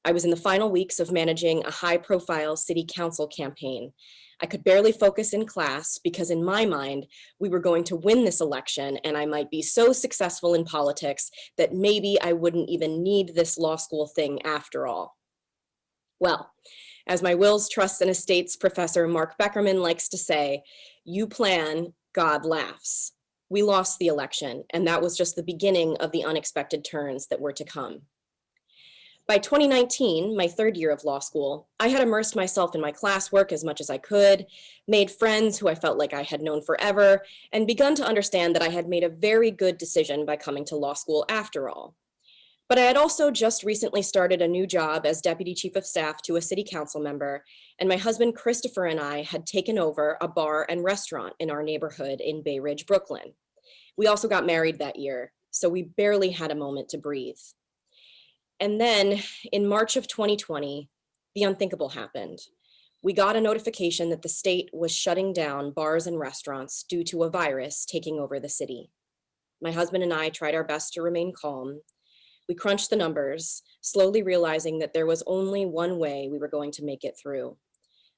I was in the final weeks of managing a high-profile city council campaign. I could barely focus in class because in my mind, we were going to win this election and I might be so successful in politics that maybe I wouldn't even need this law school thing after all. Well, as my wills, trusts, and estates professor Mark Beckerman likes to say, you plan, God laughs. We lost the election, and that was just the beginning of the unexpected turns that were to come. By 2019, my 3rd year of law school, I had immersed myself in my classwork as much as I could, made friends who I felt like I had known forever, and begun to understand that I had made a very good decision by coming to law school after all. But I had also just recently started a new job as Deputy Chief of Staff to a city council member, and my husband Christopher and I had taken over a bar and restaurant in our neighborhood in Bay Ridge, Brooklyn. We also got married that year, so we barely had a moment to breathe. And then in March of 2020, the unthinkable happened. We got a notification that the state was shutting down bars and restaurants due to a virus taking over the city. My husband and I tried our best to remain calm. We crunched the numbers, slowly realizing that there was only one way we were going to make it through.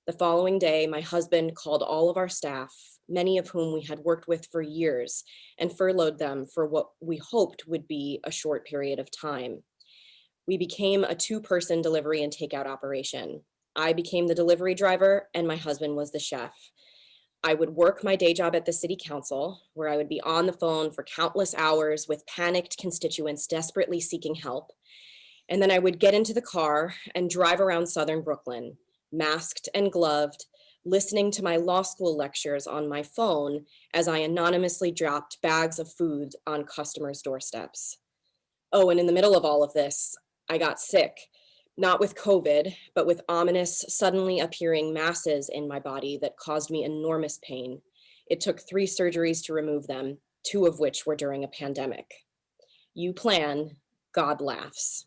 The following day, my husband called all of our staff, many of whom we had worked with for years, and furloughed them for what we hoped would be a short period of time. We became a 2-person delivery and takeout operation. I became the delivery driver and my husband was the chef. I would work my day job at the city council, where I would be on the phone for countless hours with panicked constituents desperately seeking help. And then I would get into the car and drive around Southern Brooklyn, masked and gloved, listening to my law school lectures on my phone as I anonymously dropped bags of food on customers' doorsteps. Oh, and in the middle of all of this, I got sick, not with COVID, but with ominous, suddenly appearing masses in my body that caused me enormous pain. It took 3 surgeries to remove them, 2 of which were during a pandemic. You plan, God laughs.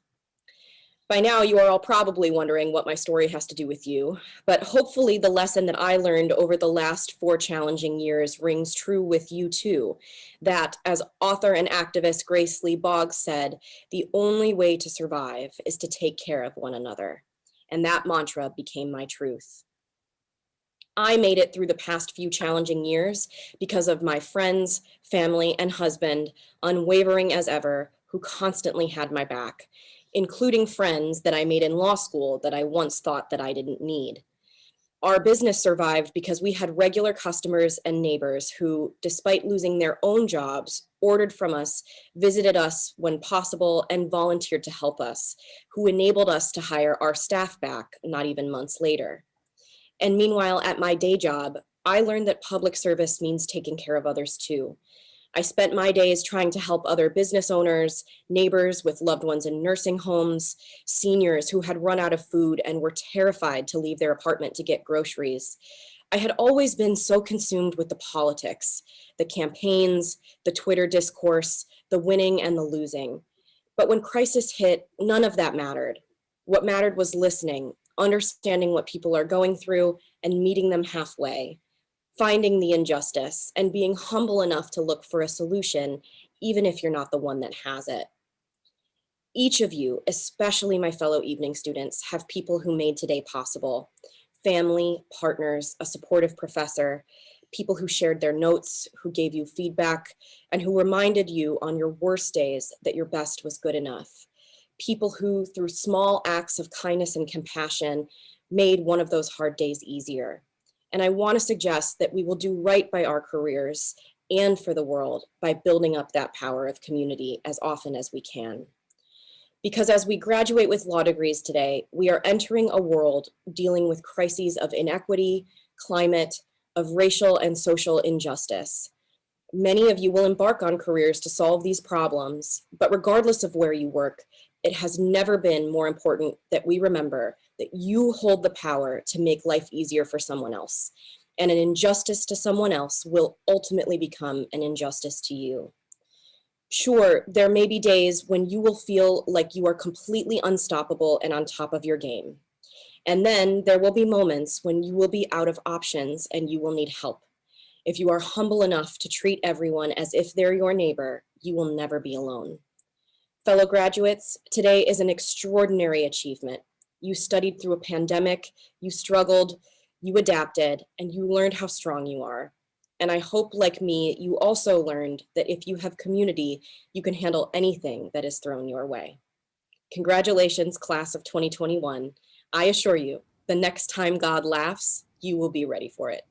By now, you are all probably wondering what my story has to do with you, but hopefully the lesson that I learned over the last 4 challenging years rings true with you too, that as author and activist Grace Lee Boggs said, the only way to survive is to take care of one another. And that mantra became my truth. I made it through the past few challenging years because of my friends, family, and husband, unwavering as ever, who constantly had my back, including friends that I made in law school that I once thought that I didn't need. Our business survived because we had regular customers and neighbors who, despite losing their own jobs, ordered from us, visited us when possible, and volunteered to help us, who enabled us to hire our staff back not even months later. And meanwhile, at my day job, I learned that public service means taking care of others too. I spent my days trying to help other business owners, neighbors with loved ones in nursing homes, seniors who had run out of food and were terrified to leave their apartment to get groceries. I had always been so consumed with the politics, the campaigns, the Twitter discourse, the winning and the losing. But when crisis hit, none of that mattered. What mattered was listening, understanding what people are going through, and meeting them halfway. Finding the injustice and being humble enough to look for a solution, even if you're not the one that has it. Each of you, especially my fellow evening students, have people who made today possible. Family, partners, a supportive professor, people who shared their notes, who gave you feedback, and who reminded you on your worst days that your best was good enough. People who, through small acts of kindness and compassion, made one of those hard days easier. And I want to suggest that we will do right by our careers and for the world by building up that power of community as often as we can. Because as we graduate with law degrees today, we are entering a world dealing with crises of inequity, climate, of racial and social injustice. Many of you will embark on careers to solve these problems, but regardless of where you work, it has never been more important that we remember that you hold the power to make life easier for someone else. And an injustice to someone else will ultimately become an injustice to you. Sure, there may be days when you will feel like you are completely unstoppable and on top of your game. And then there will be moments when you will be out of options and you will need help. If you are humble enough to treat everyone as if they're your neighbor, you will never be alone. Fellow graduates, today is an extraordinary achievement. You studied through a pandemic, you struggled, you adapted, and you learned how strong you are. And I hope, like me, you also learned that if you have community, you can handle anything that is thrown your way. Congratulations, class of 2021. I assure you, the next time God laughs, you will be ready for it.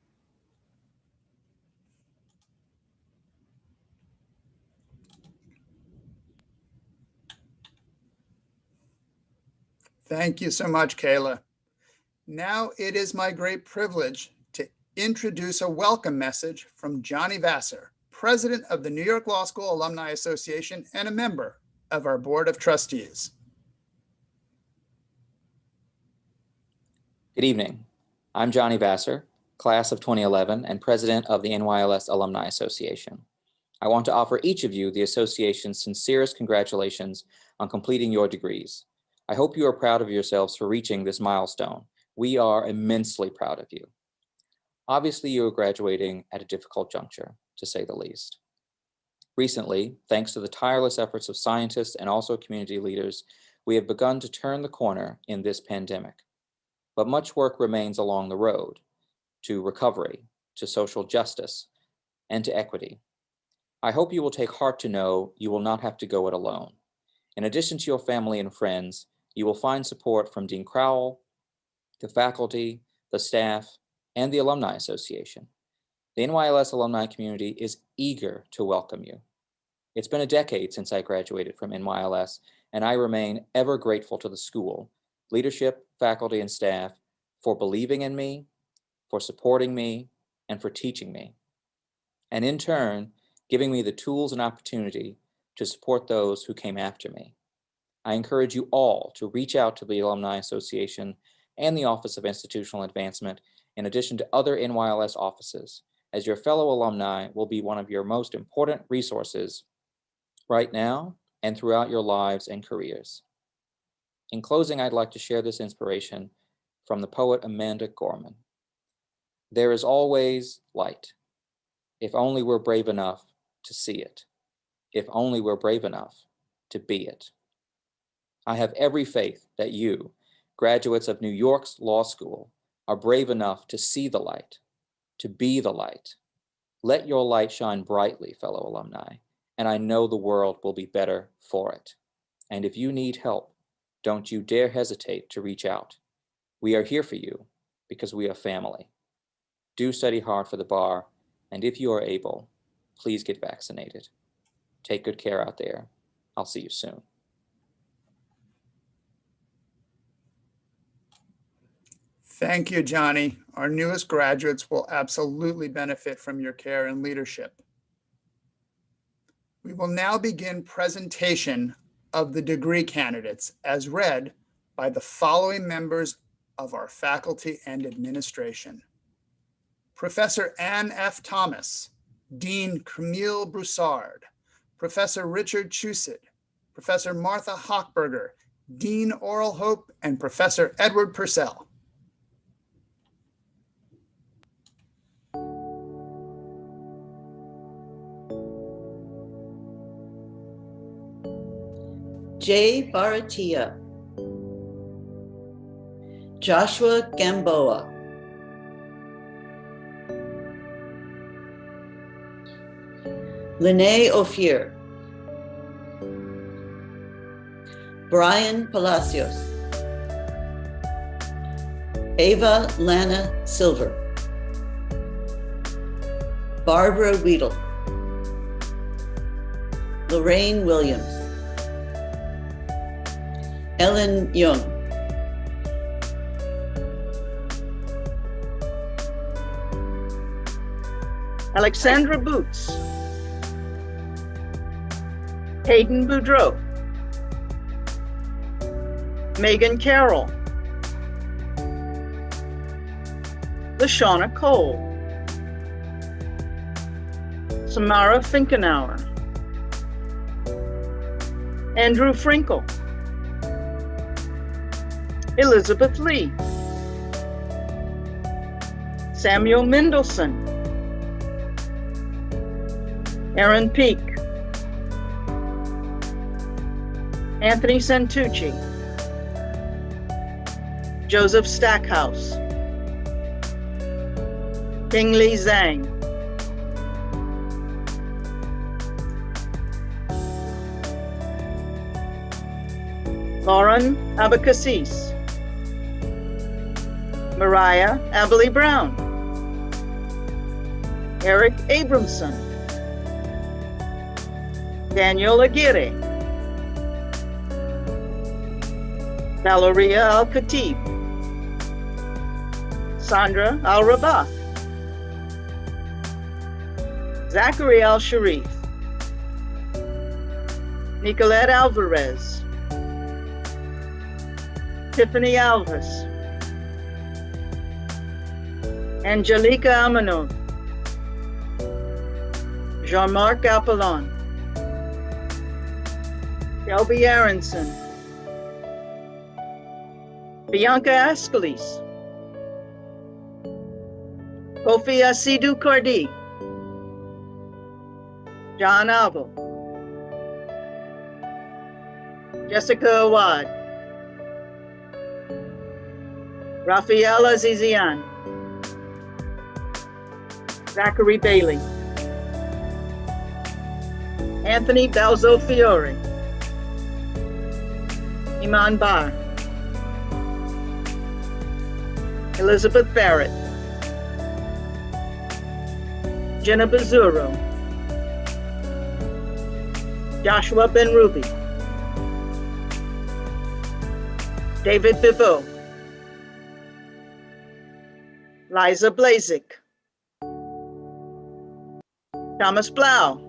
Thank you so much, Kayla. Now it is my great privilege to introduce a welcome message from Johnny Vassar, President of the New York Law School Alumni Association and a member of our Board of Trustees. Good evening. I'm Johnny Vassar, class of 2011 and president of the NYLS Alumni Association. I want to offer each of you the association's sincerest congratulations on completing your degrees. I hope you are proud of yourselves for reaching this milestone. We are immensely proud of you. Obviously, you are graduating at a difficult juncture, to say the least. Recently, thanks to the tireless efforts of scientists and also community leaders, we have begun to turn the corner in this pandemic. But much work remains along the road to recovery, to social justice, and to equity. I hope you will take heart to know you will not have to go it alone. In addition to your family and friends, you will find support from Dean Crowell, the faculty, the staff, and the Alumni Association. The NYLS alumni community is eager to welcome you. It's been a decade since I graduated from NYLS, and I remain ever grateful to the school, leadership, faculty, and staff for believing in me, for supporting me, and for teaching me. And in turn, giving me the tools and opportunity to support those who came after me. I encourage you all to reach out to the Alumni Association and the Office of Institutional Advancement, in addition to other NYLS offices, as your fellow alumni will be one of your most important resources right now and throughout your lives and careers. In closing, I'd like to share this inspiration from the poet Amanda Gorman. There is always light, if only we're brave enough to see it, if only we're brave enough to be it. I have every faith that you, graduates of New York's law school, are brave enough to see the light, to be the light. Let your light shine brightly, fellow alumni, and I know the world will be better for it. And if you need help, don't you dare hesitate to reach out. We are here for you because we are family. Do study hard for the bar, and if you are able, please get vaccinated. Take good care out there. I'll see you soon. Thank you, Johnny. Our newest graduates will absolutely benefit from your care and leadership. We will now begin presentation of the degree candidates as read by the following members of our faculty and administration. Professor Ann F. Thomas, Dean Camille Broussard, Professor Richard Chusid, Professor Martha Hochberger, Dean Oral Hope, and Professor Edward Purcell. Jay Baratia, Joshua Gamboa, Lene Ophir, Brian Palacios, Ava Lana Silver, Barbara Weedle, Lorraine Williams, Ellen Young, Alexandra Boots, Hayden Boudreau, Megan Carroll, LaShawna Cole, Samara Finkenauer, Andrew Frinkle, Elizabeth Lee, Samuel Mendelson, Aaron Peak, Anthony Santucci, Joseph Stackhouse, Pingli Zhang, Lauren Abacassis, Mariah Abilene Brown, Eric Abramson, Daniel Aguirre, Valeria Al-Khatib, Sandra Al-Rabah, Zachary Al-Sharif, Nicolette Alvarez, Tiffany Alvis, Angelica Amanov, Jean-Marc Apollon, Shelby Aronson, Bianca Askelis, Kofi Asidou Kardi, John Alvo, Jessica Awad, Rafael Azizian, Zachary Bailey, Anthony Balzo Fiore, Iman Bar, Elizabeth Barrett, Jenna Bazzuro, Joshua Ben Ruby, David Biveau, Liza Blazik, Thomas Blau,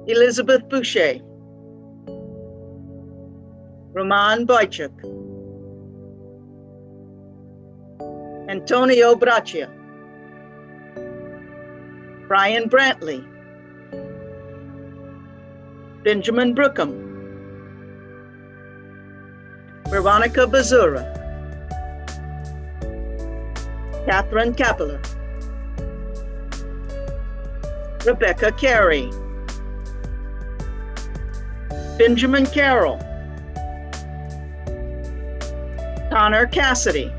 Elizabeth Boucher, Roman Boychuk, Antonio Braccia, Brian Brantley, Benjamin Brookham, Veronica Bazura, Catherine Kappeler, Rebecca Carey, Benjamin Carroll, Connor Cassidy,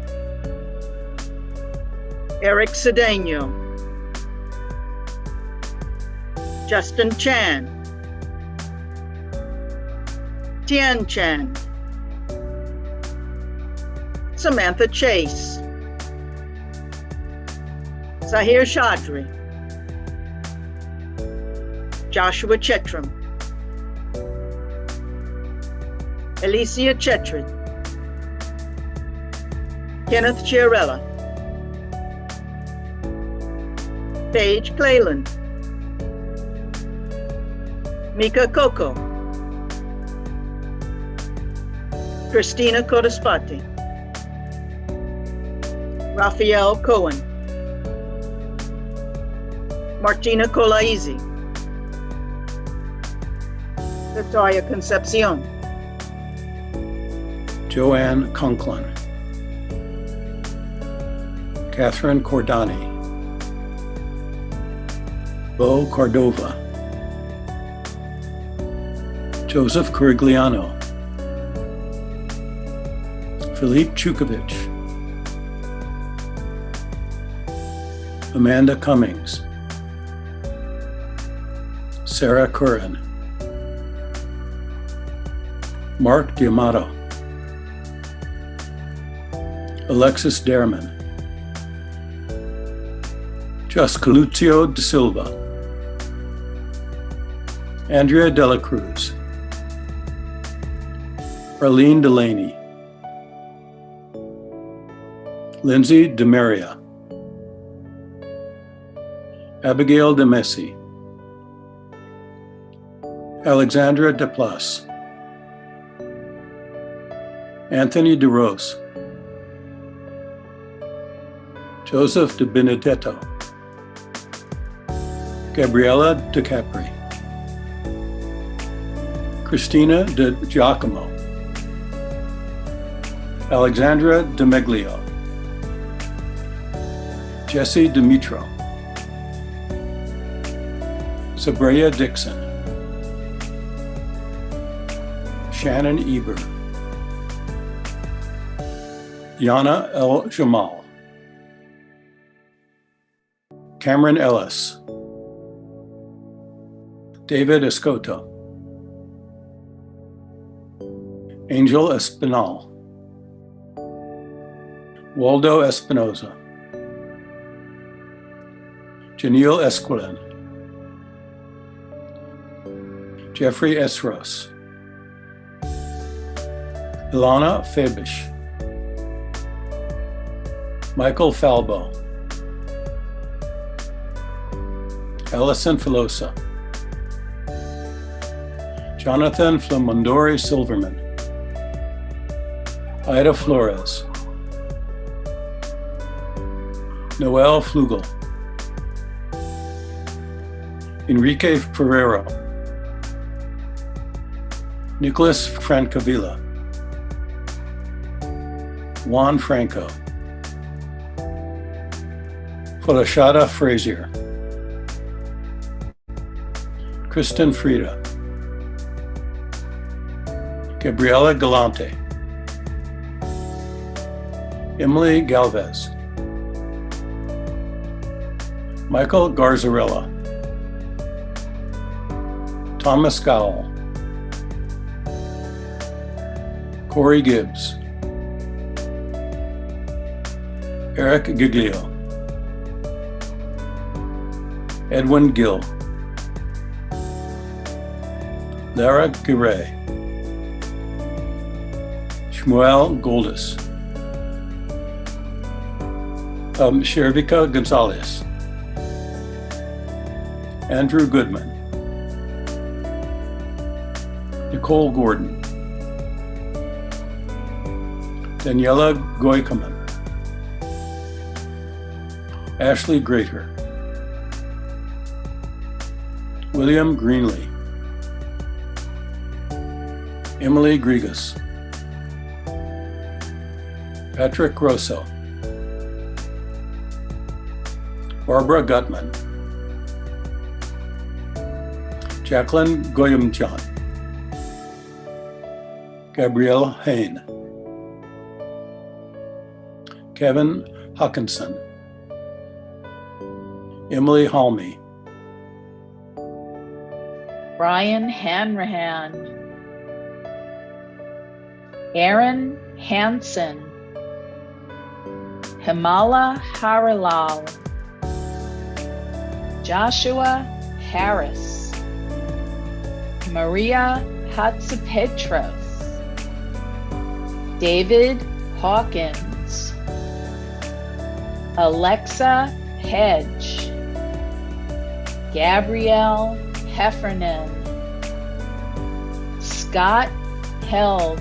Eric Cedeno, Justin Chan, Tian Chan, Samantha Chase, Sahir Chaudhry, Joshua Chetram, Alicia Chetrid, Kenneth Chiarella, Paige Clayland, Mika Coco, Christina Codaspati, Raphael Cohen, Martina Colaizi, Victoria Concepcion, Joanne Conklin, Catherine Cordani, Bo Cordova, Joseph Corigliano, Philippe Chukovich, Amanda Cummings, Sarah Curran, Mark Diamato, Alexis Derman, Juscalucio de Silva, Andrea Dela Cruz, Arlene Delaney, Lindsay DeMaria, Abigail de Messi, Alexandra Deplas, Anthony DeRose, Joseph De Benedetto, Gabriella De Capri, Christina De Giacomo, Alexandra De Meglio, Jesse Dimitro, Sabrea Dixon, Shannon Eber, Yana El Jamal, Cameron Ellis, David Escoto, Angel Espinal, Waldo Espinoza, Janelle Esquilin, Jeffrey Esros, Ilana Fabish, Michael Falbo, Allison Filosa, Jonathan Flamondori Silverman, Ida Flores, Noel Flugel, Enrique Ferrero, Nicholas Francavilla, Juan Franco, Folashada Frazier, Kristen Frida, Gabriela Galante, Emily Galvez, Michael Garzarella, Thomas Gowell, Corey Gibbs, Eric Giglio, Edwin Gill, Lara Giray, Shmuel Goldis, Shervika Gonzalez, Andrew Goodman, Nicole Gordon, Daniela Goykaman, Ashley Greater, William Greenlee, Emily Grigas, Patrick Grosso, Barbara Gutman, Jacqueline Goyamchan, Gabrielle Hain, Kevin Hawkinson, Emily Halmy, Brian Hanrahan, Aaron Hansen, Himala Harilal, Joshua Harris, Maria Hatzipetros, David Hawkins, Alexa Hedge, Gabrielle Heffernan, Scott Held,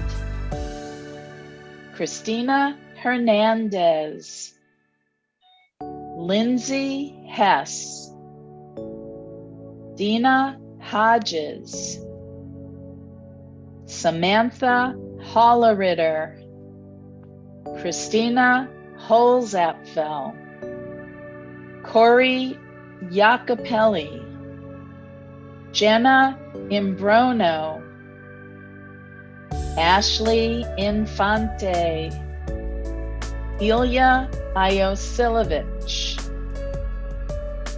Christina Hernandez, Lindsay Hess, Dina Hodges, Samantha Holleritter, Christina Holzapfel, Corey Iacopelli, Jenna Imbrono, Ashley Infante, Ilya Iosilovich,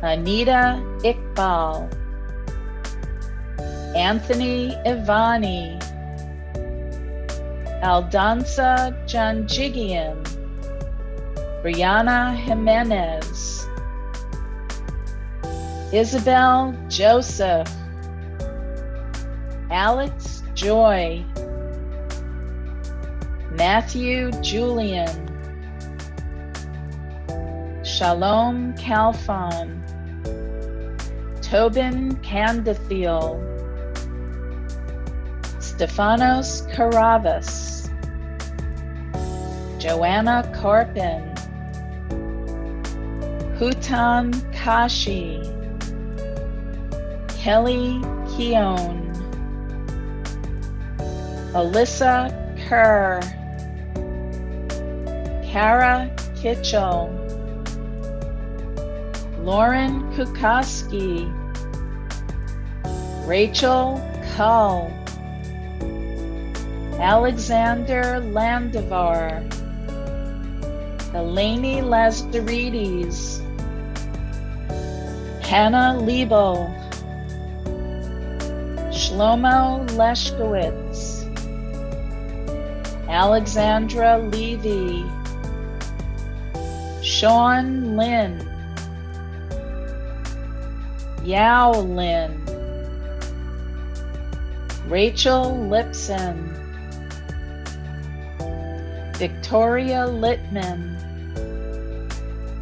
Anita Iqbal, Anthony Ivani, Aldanza Janjigian, Brianna Jimenez, Isabel Joseph, Alex Joy, Matthew Julian, Shalom Kalfan, Tobin Candathiel, Stefanos Caravas, Joanna Carpin, Hutan Kashi, Kelly Keown, Alyssa Kerr, Kara Kitchell, Lauren Kukoski, Rachel Cull, Alexander Landivar, Eleni Lazdarides, Hannah Liebel, Shlomo Leshkowitz, Alexandra Levy, Sean Lin, Yao Lin, Rachel Lipson, Victoria Littman,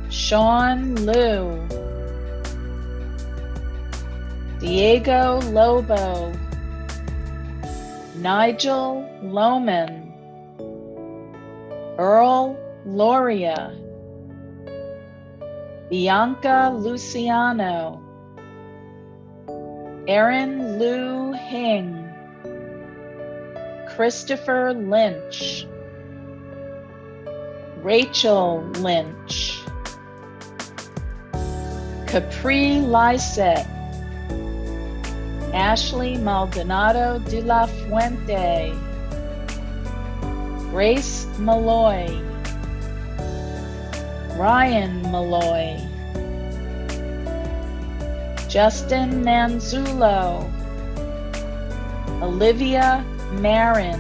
Sean Liu, Diego Lobo, Nigel Lohman, Earl Loria, Bianca Luciano, Erin Lu Hing, Christopher Lynch, Rachel Lynch, Capri Lysette, Ashley Maldonado de la Fuente, Grace Malloy, Ryan Malloy, Justin Manzullo, Olivia Marin,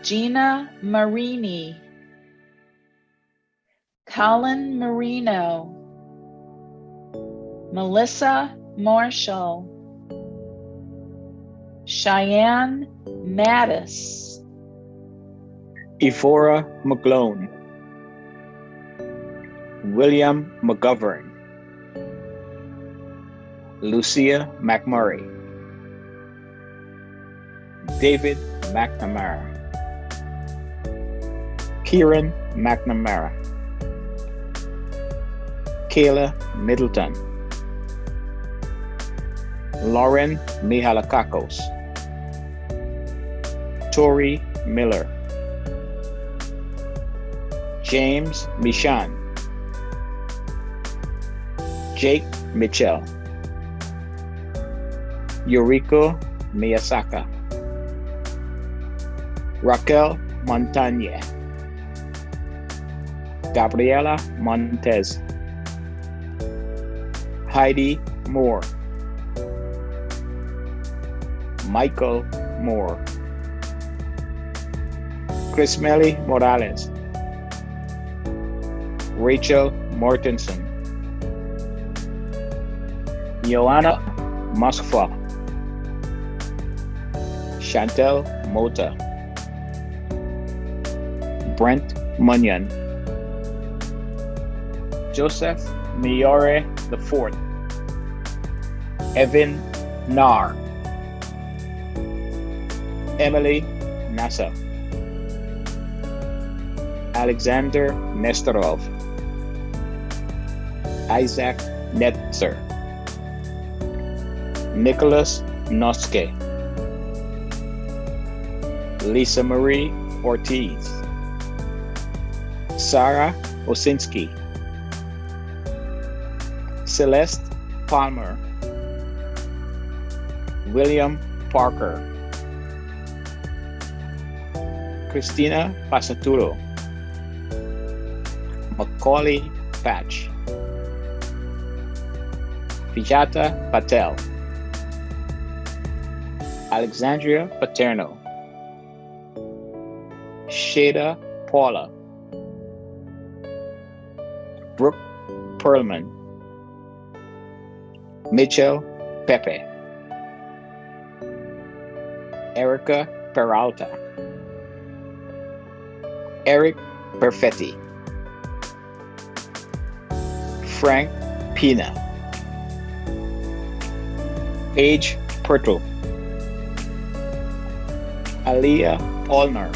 Gina Marini, Colin Marino, Melissa Marshall, Cheyenne Mattis, Ephora McGlone, William McGovern, Lucia McMurray, David McNamara, Kieran McNamara, Kayla Middleton, Lauren Mihalakakos, Tori Miller, James Michan, Jake Mitchell, Yuriko Miyasaka, Raquel Montagne, Gabriela Montez, Heidi Moore, Michael Moore, Chrismelly Morales, Rachel Mortensen, Joanna Moskva, Chantel Mota, Brent Munyon, Joseph Miore IV, Evan Nar, Emily Nasa, Alexander Nestorov, Isaac Netzer, Nicholas Noske, Lisa Marie Ortiz, Sarah Osinski, Celeste Palmer, William Parker, Christina Pasaturo, Macaulay Patch, Vijata Patel, Alexandria Paterno, Shada Paula, Brooke Perlman, Mitchell Pepe, Erica Peralta, Eric Perfetti, Frank Pina, Paige Pertle, Aliyah Polnar,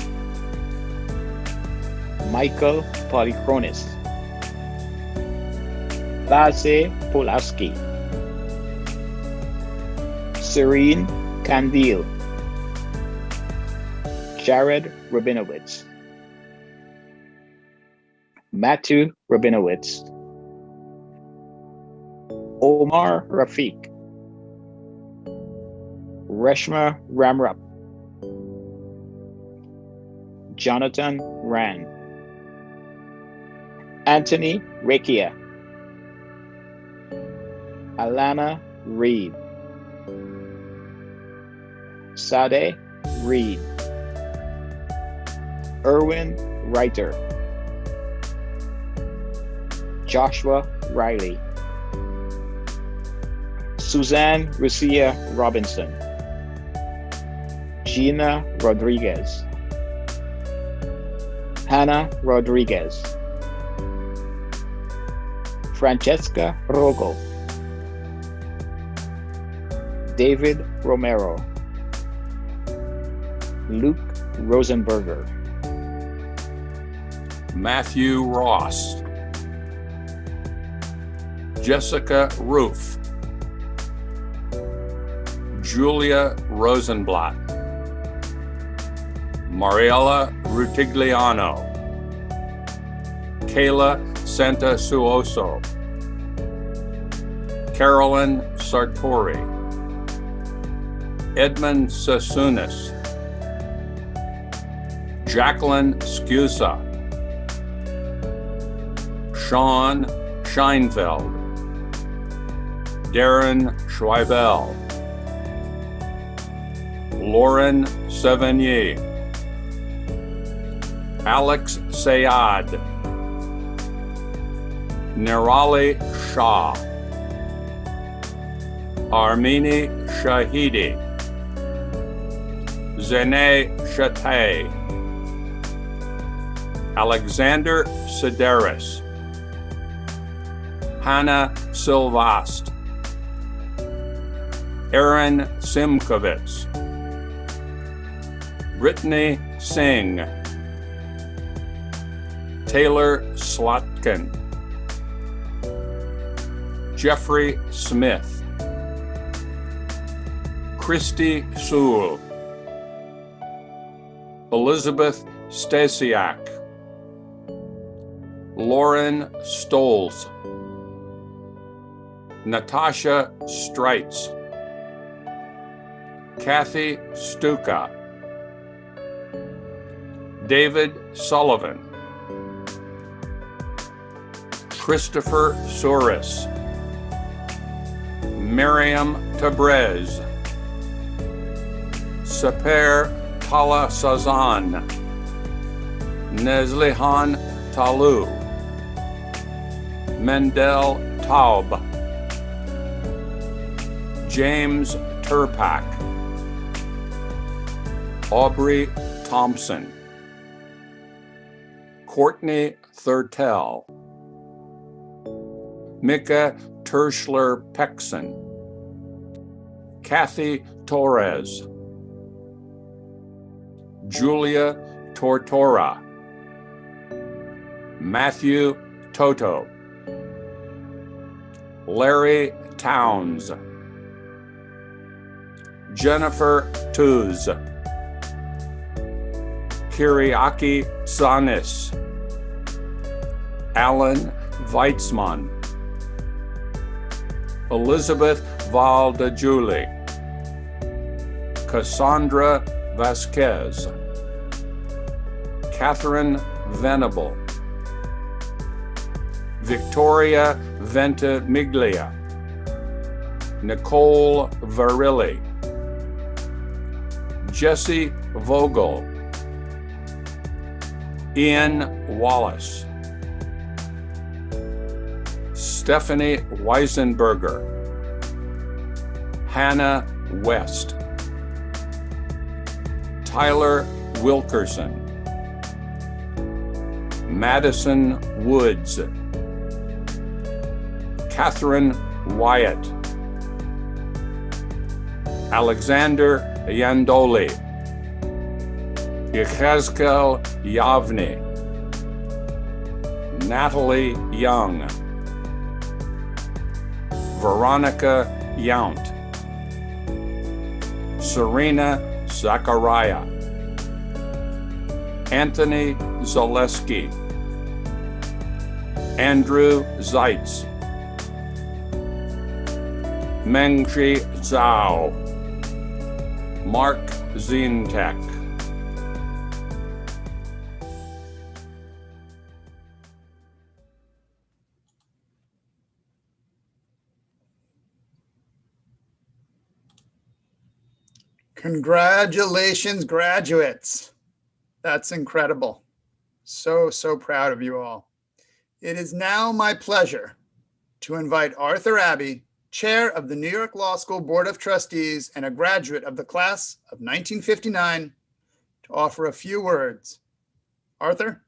Michael Polychronis, Lasse Pulowski, Serene Candile, Jared Rabinowitz, Matthew Rabinowitz, Omar Rafiq, Reshma Ramrup, Jonathan Rand, Anthony Rekia, Alana Reed, Sade Reed, Erwin Reiter, Joshua Riley, Suzanne Rucia Robinson, Gina Rodriguez, Hannah Rodriguez, Francesca Rogo, David Romero, Luke Rosenberger, Matthew Ross, Jessica Roof, Julia Rosenblatt, Mariella Rutigliano, Kayla Santasuoso, Carolyn Sartori, Edmund Sasunas, Jacqueline Scusa, Sean Scheinfeld, Darren Schweibel, Lauren Sevigny, Alex Sayad, Nirali Shah, Armini Shahidi, Zene Shatay, Alexander Sedaris, Hannah Silvast, Aaron Simkovitz, Brittany Singh, Taylor Slotkin, Jeffrey Smith, Christy Sewell, Elizabeth Stasiak, Lauren Stoles, Natasha Streitz, Kathy Stuka, David Sullivan, Christopher Souris, Miriam Tabrez, Saper Tala Sazan, Nezlihan Talu, Mendel Taub, James Turpak, Aubrey Thompson, Courtney Thurtell, Mika Terschler Pexon, Kathy Torres, Julia Tortora, Matthew Toto, Larry Towns, Jennifer Tuz, Kiriaki Sanis, Alan Weitzman, Elizabeth Valdejuli, Cassandra Vasquez, Catherine Venable, Victoria Ventimiglia, Nicole Varilli, Jesse Vogel, Ian Wallace, Stephanie Weisenberger, Hannah West, Tyler Wilkerson, Madison Woods, Catherine Wyatt, Alexander Yandoli, Yechezkel Yavni, Natalie Young, Veronica Yount, Serena Zachariah, Anthony Zaleski, Andrew Zeitz, Mengshi Zhao, Mark Zintek. Congratulations, graduates. That's incredible. So proud of you all. It is now my pleasure to invite Arthur Abbey, Chair of the New York Law School Board of Trustees and a graduate of the class of 1959, to offer a few words. Arthur?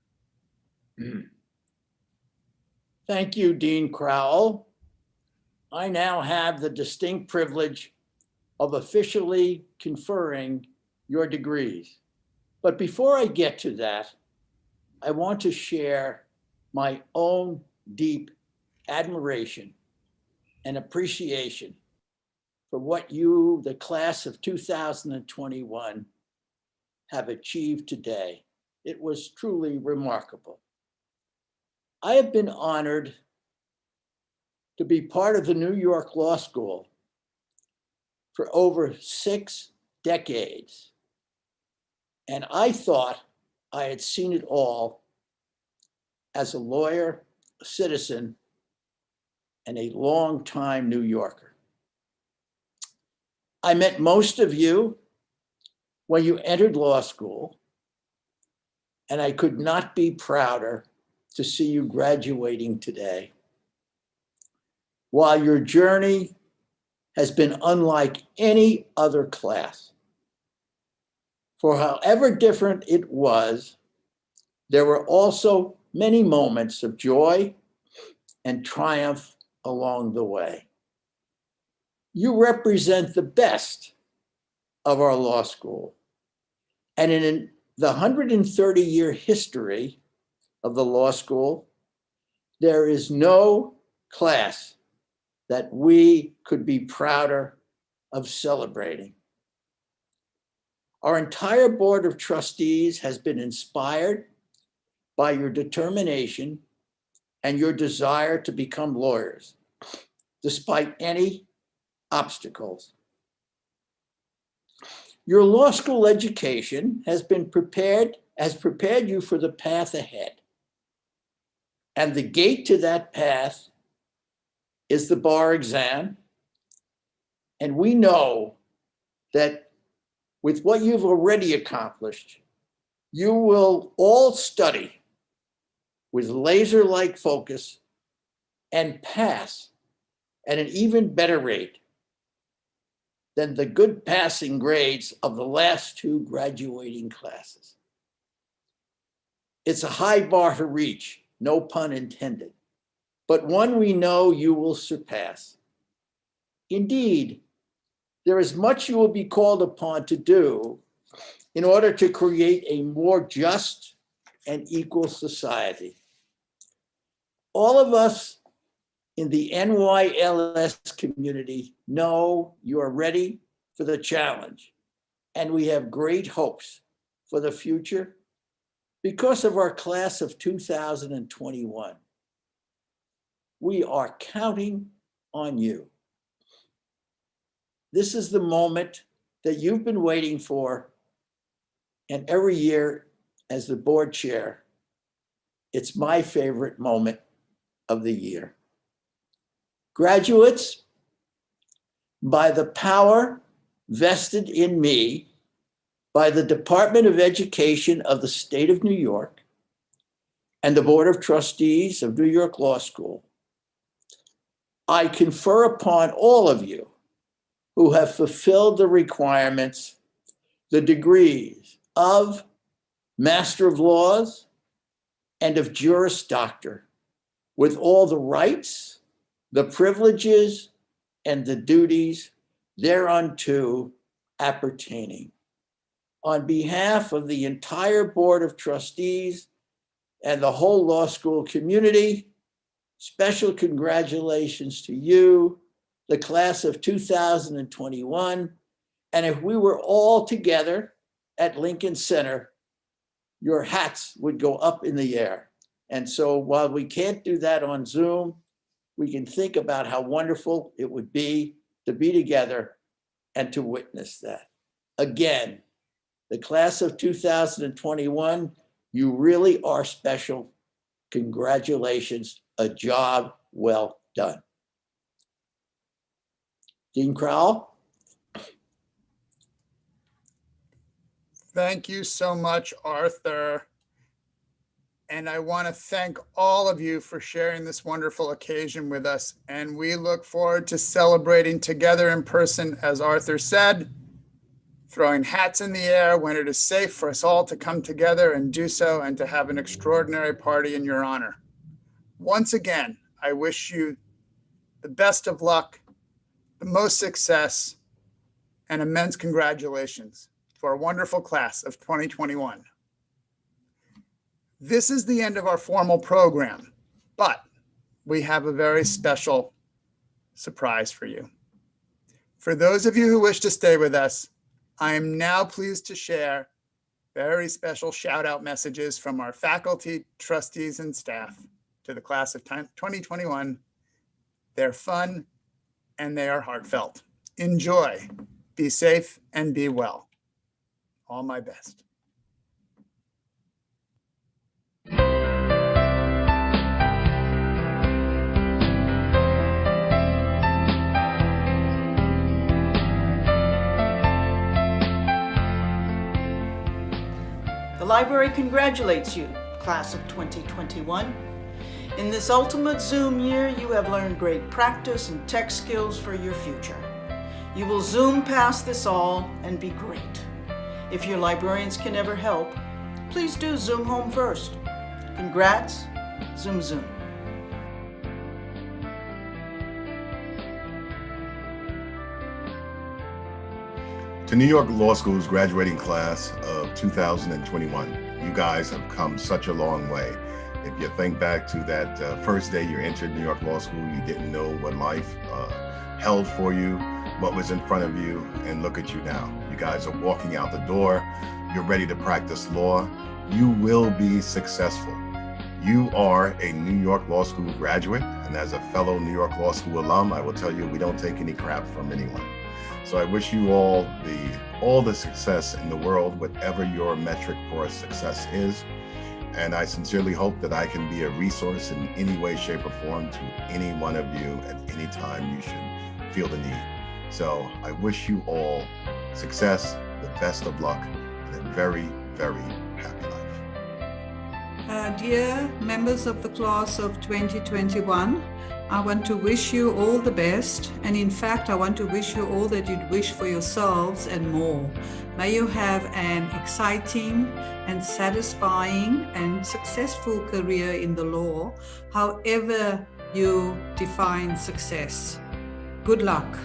Thank you, Dean Crowell. I now have the distinct privilege of officially conferring your degrees. But before I get to that, I want to share my own deep admiration and appreciation for what you, the class of 2021, have achieved today. It was truly remarkable. I have been honored to be part of the New York Law School for over 6 decades. And I thought I had seen it all as a lawyer, a citizen, and a longtime New Yorker. I met most of you when you entered law school, and I could not be prouder to see you graduating today. While your journey has been unlike any other class, for however different it was, there were also many moments of joy and triumph along the way. You represent the best of our law school. And in the 130-year history of the law school, there is no class that we could be prouder of celebrating. Our entire board of trustees has been inspired by your determination and your desire to become lawyers, despite any obstacles. Your law school education has prepared you for the path ahead. And the gate to that path is the bar exam. And we know that with what you've already accomplished, you will all study with laser-like focus and pass at an even better rate than the good passing grades of the last two graduating classes. It's a high bar to reach, no pun intended, but one we know you will surpass. Indeed, there is much you will be called upon to do in order to create a more just and equal society. All of us in the NYLS community know you are ready for the challenge, and we have great hopes for the future because of our class of 2021. We are counting on you. This is the moment that you've been waiting for, and every year as the board chair, it's my favorite moment of the year. Graduates, by the power vested in me by the Department of Education of the State of New York and the Board of Trustees of New York Law School, I confer upon all of you who have fulfilled the requirements the degrees of Master of Laws and of Juris Doctor, with all the rights, the privileges, and the duties thereunto appertaining. On behalf of the entire Board of Trustees and the whole law school community, special congratulations to you, the class of 2021. And if we were all together at Lincoln Center, your hats would go up in the air. And so while we can't do that on Zoom, we can think about how wonderful it would be to be together and to witness that. Again, the class of 2021, you really are special. Congratulations, a job well done. Dean Crowell. Thank you so much, Arthur. And I want to thank all of you for sharing this wonderful occasion with us. And we look forward to celebrating together in person, as Arthur said, throwing hats in the air when it is safe for us all to come together and do so, and to have an extraordinary party in your honor. Once again, I wish you the best of luck, the most success, and immense congratulations to our wonderful class of 2021. This is the end of our formal program, but we have a very special surprise for you. For those of you who wish to stay with us, I am now pleased to share very special shout out messages from our faculty, trustees, and staff to the class of 2021. They're fun and they are heartfelt. Enjoy, be safe, and be well. All my best. The library congratulates you, class of 2021. In this ultimate Zoom year, you have learned great practice and tech skills for your future. You will Zoom past this all and be great. If your librarians can ever help, please do Zoom home first. Congrats, Zoom Zoom. To New York Law School's graduating class of 2021, you guys have come such a long way. If you think back to that first day you entered New York Law School, you didn't know what life held for you, what was in front of you, and look at you now. You guys are walking out the door. You're ready to practice law. You will be successful. You are a New York Law School graduate, and as a fellow New York Law School alum, I will tell you we don't take any crap from anyone. So I wish you all the success in the world, whatever your metric for success is. And I sincerely hope that I can be a resource in any way, shape, or form to any one of you at any time you should feel the need. So I wish you all success, the best of luck, and a very, very happy life. Dear members of the class of 2021, I want to wish you all the best. And in fact, I want to wish you all that you'd wish for yourselves and more. May you have an exciting and satisfying and successful career in the law, however you define success. Good luck.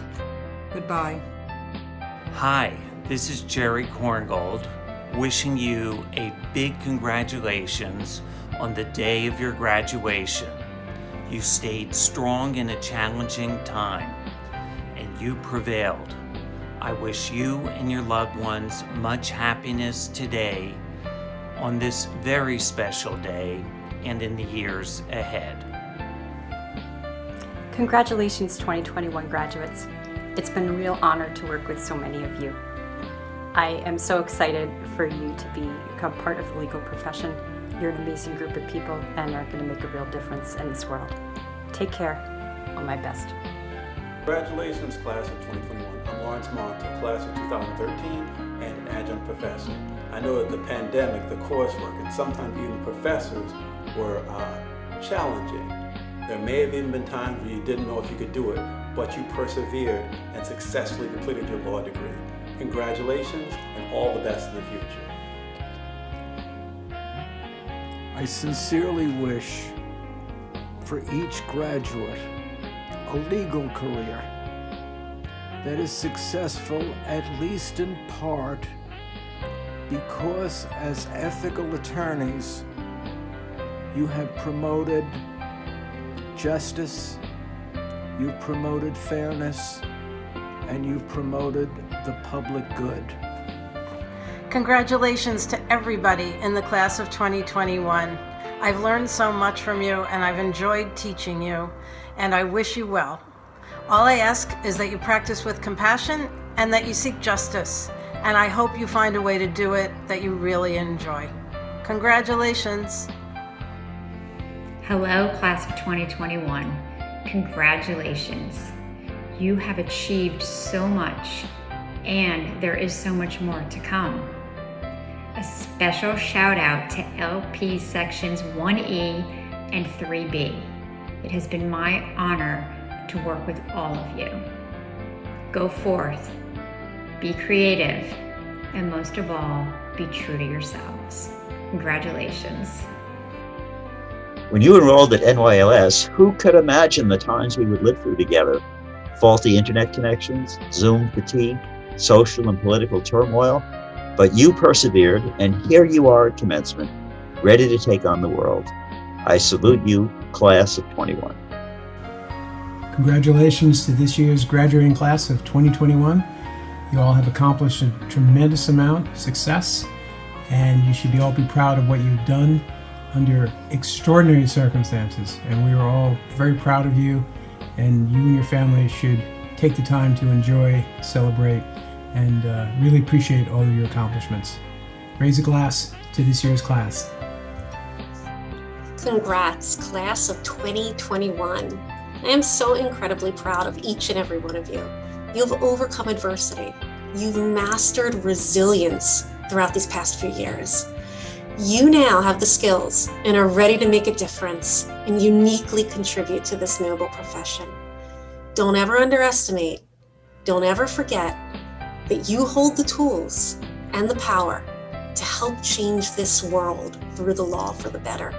Goodbye. Hi, this is Jerry Korngold, wishing you a big congratulations on the day of your graduation. You stayed strong in a challenging time, and you prevailed. I wish you and your loved ones much happiness today, on this very special day, and in the years ahead. Congratulations, 2021 graduates. It's been a real honor to work with so many of you. I am so excited for you to become part of the legal profession. You're an amazing group of people and are going to make a real difference in this world. Take care. All my best. Congratulations, class of 2021. I'm Lawrence Monta, class of 2013 and an adjunct professor. I know that the pandemic, the coursework, and sometimes even the professors were challenging. There may have even been times where you didn't know if you could do it, but you persevered and successfully completed your law degree. Congratulations and all the best in the future. I sincerely wish for each graduate a legal career that is successful, at least in part, because as ethical attorneys, you have promoted justice, you've promoted fairness, and you've promoted the public good. Congratulations to everybody in the class of 2021. I've learned so much from you, and I've enjoyed teaching you, and I wish you well. All I ask is that you practice with compassion and that you seek justice, and I hope you find a way to do it that you really enjoy. Congratulations. Hello, class of 2021. Congratulations. You have achieved so much, and there is so much more to come. A special shout out to LP sections 1E and 3B. It has been my honor to work with all of you. Go forth, be creative, and most of all, be true to yourselves. Congratulations. When you enrolled at NYLS, who could imagine the times we would live through together? Faulty internet connections, Zoom fatigue, social and political turmoil. But you persevered, and here you are at commencement, ready to take on the world. I salute you, class of 21. Congratulations to this year's graduating class of 2021. You all have accomplished a tremendous amount of success, and you should all be proud of what you've done under extraordinary circumstances. And we are all very proud of you, and you and your family should take the time to enjoy, celebrate, and really appreciate all of your accomplishments. Raise a glass to this year's class. Congrats, class of 2021. I am so incredibly proud of each and every one of you. You've overcome adversity. You've mastered resilience throughout these past few years. You now have the skills and are ready to make a difference and uniquely contribute to this noble profession. Don't ever underestimate, don't ever forget that you hold the tools and the power to help change this world through the law for the better.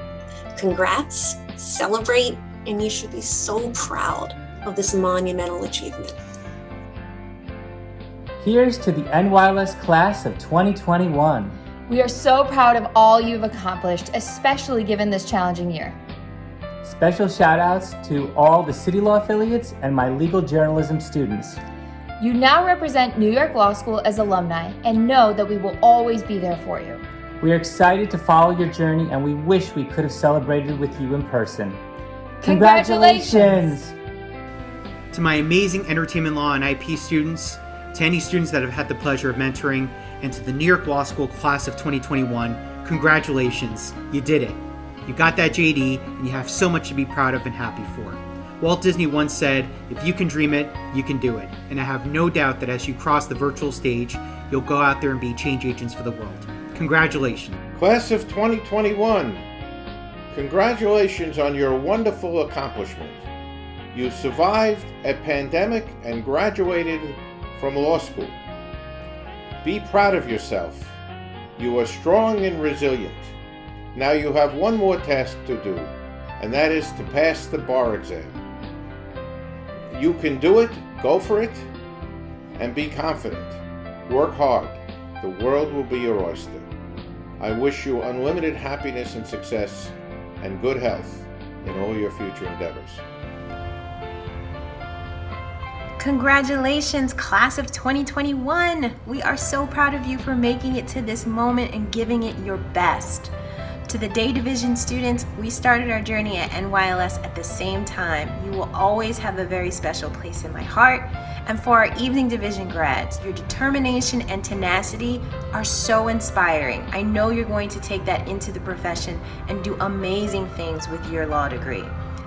Congrats, celebrate, and you should be so proud of this monumental achievement. Here's to the NYLS class of 2021. We are so proud of all you've accomplished, especially given this challenging year. Special shout outs to all the City Law affiliates and my legal journalism students. You now represent New York Law School as alumni and know that we will always be there for you. We are excited to follow your journey, and we wish we could have celebrated with you in person. Congratulations! To my amazing entertainment law and IP students, to any students that have had the pleasure of mentoring, and to the New York Law School class of 2021, congratulations, you did it. You got that JD, and you have so much to be proud of and happy for. Walt Disney once said, if you can dream it, you can do it. And I have no doubt that as you cross the virtual stage, you'll go out there and be change agents for the world. Congratulations. Class of 2021, congratulations on your wonderful accomplishment. You survived a pandemic and graduated from law school. Be proud of yourself. You are strong and resilient. Now you have one more task to do, and that is to pass the bar exam. You can do it, go for it, and be confident. Work hard. The world will be your oyster. I wish you unlimited happiness and success and good health in all your future endeavors. Congratulations, class of 2021! We are so proud of you for making it to this moment and giving it your best. To the day division students, we started our journey at NYLS at the same time. You will always have a very special place in my heart. And for our evening division grads, your determination and tenacity are so inspiring. I know you're going to take that into the profession and do amazing things with your law degree.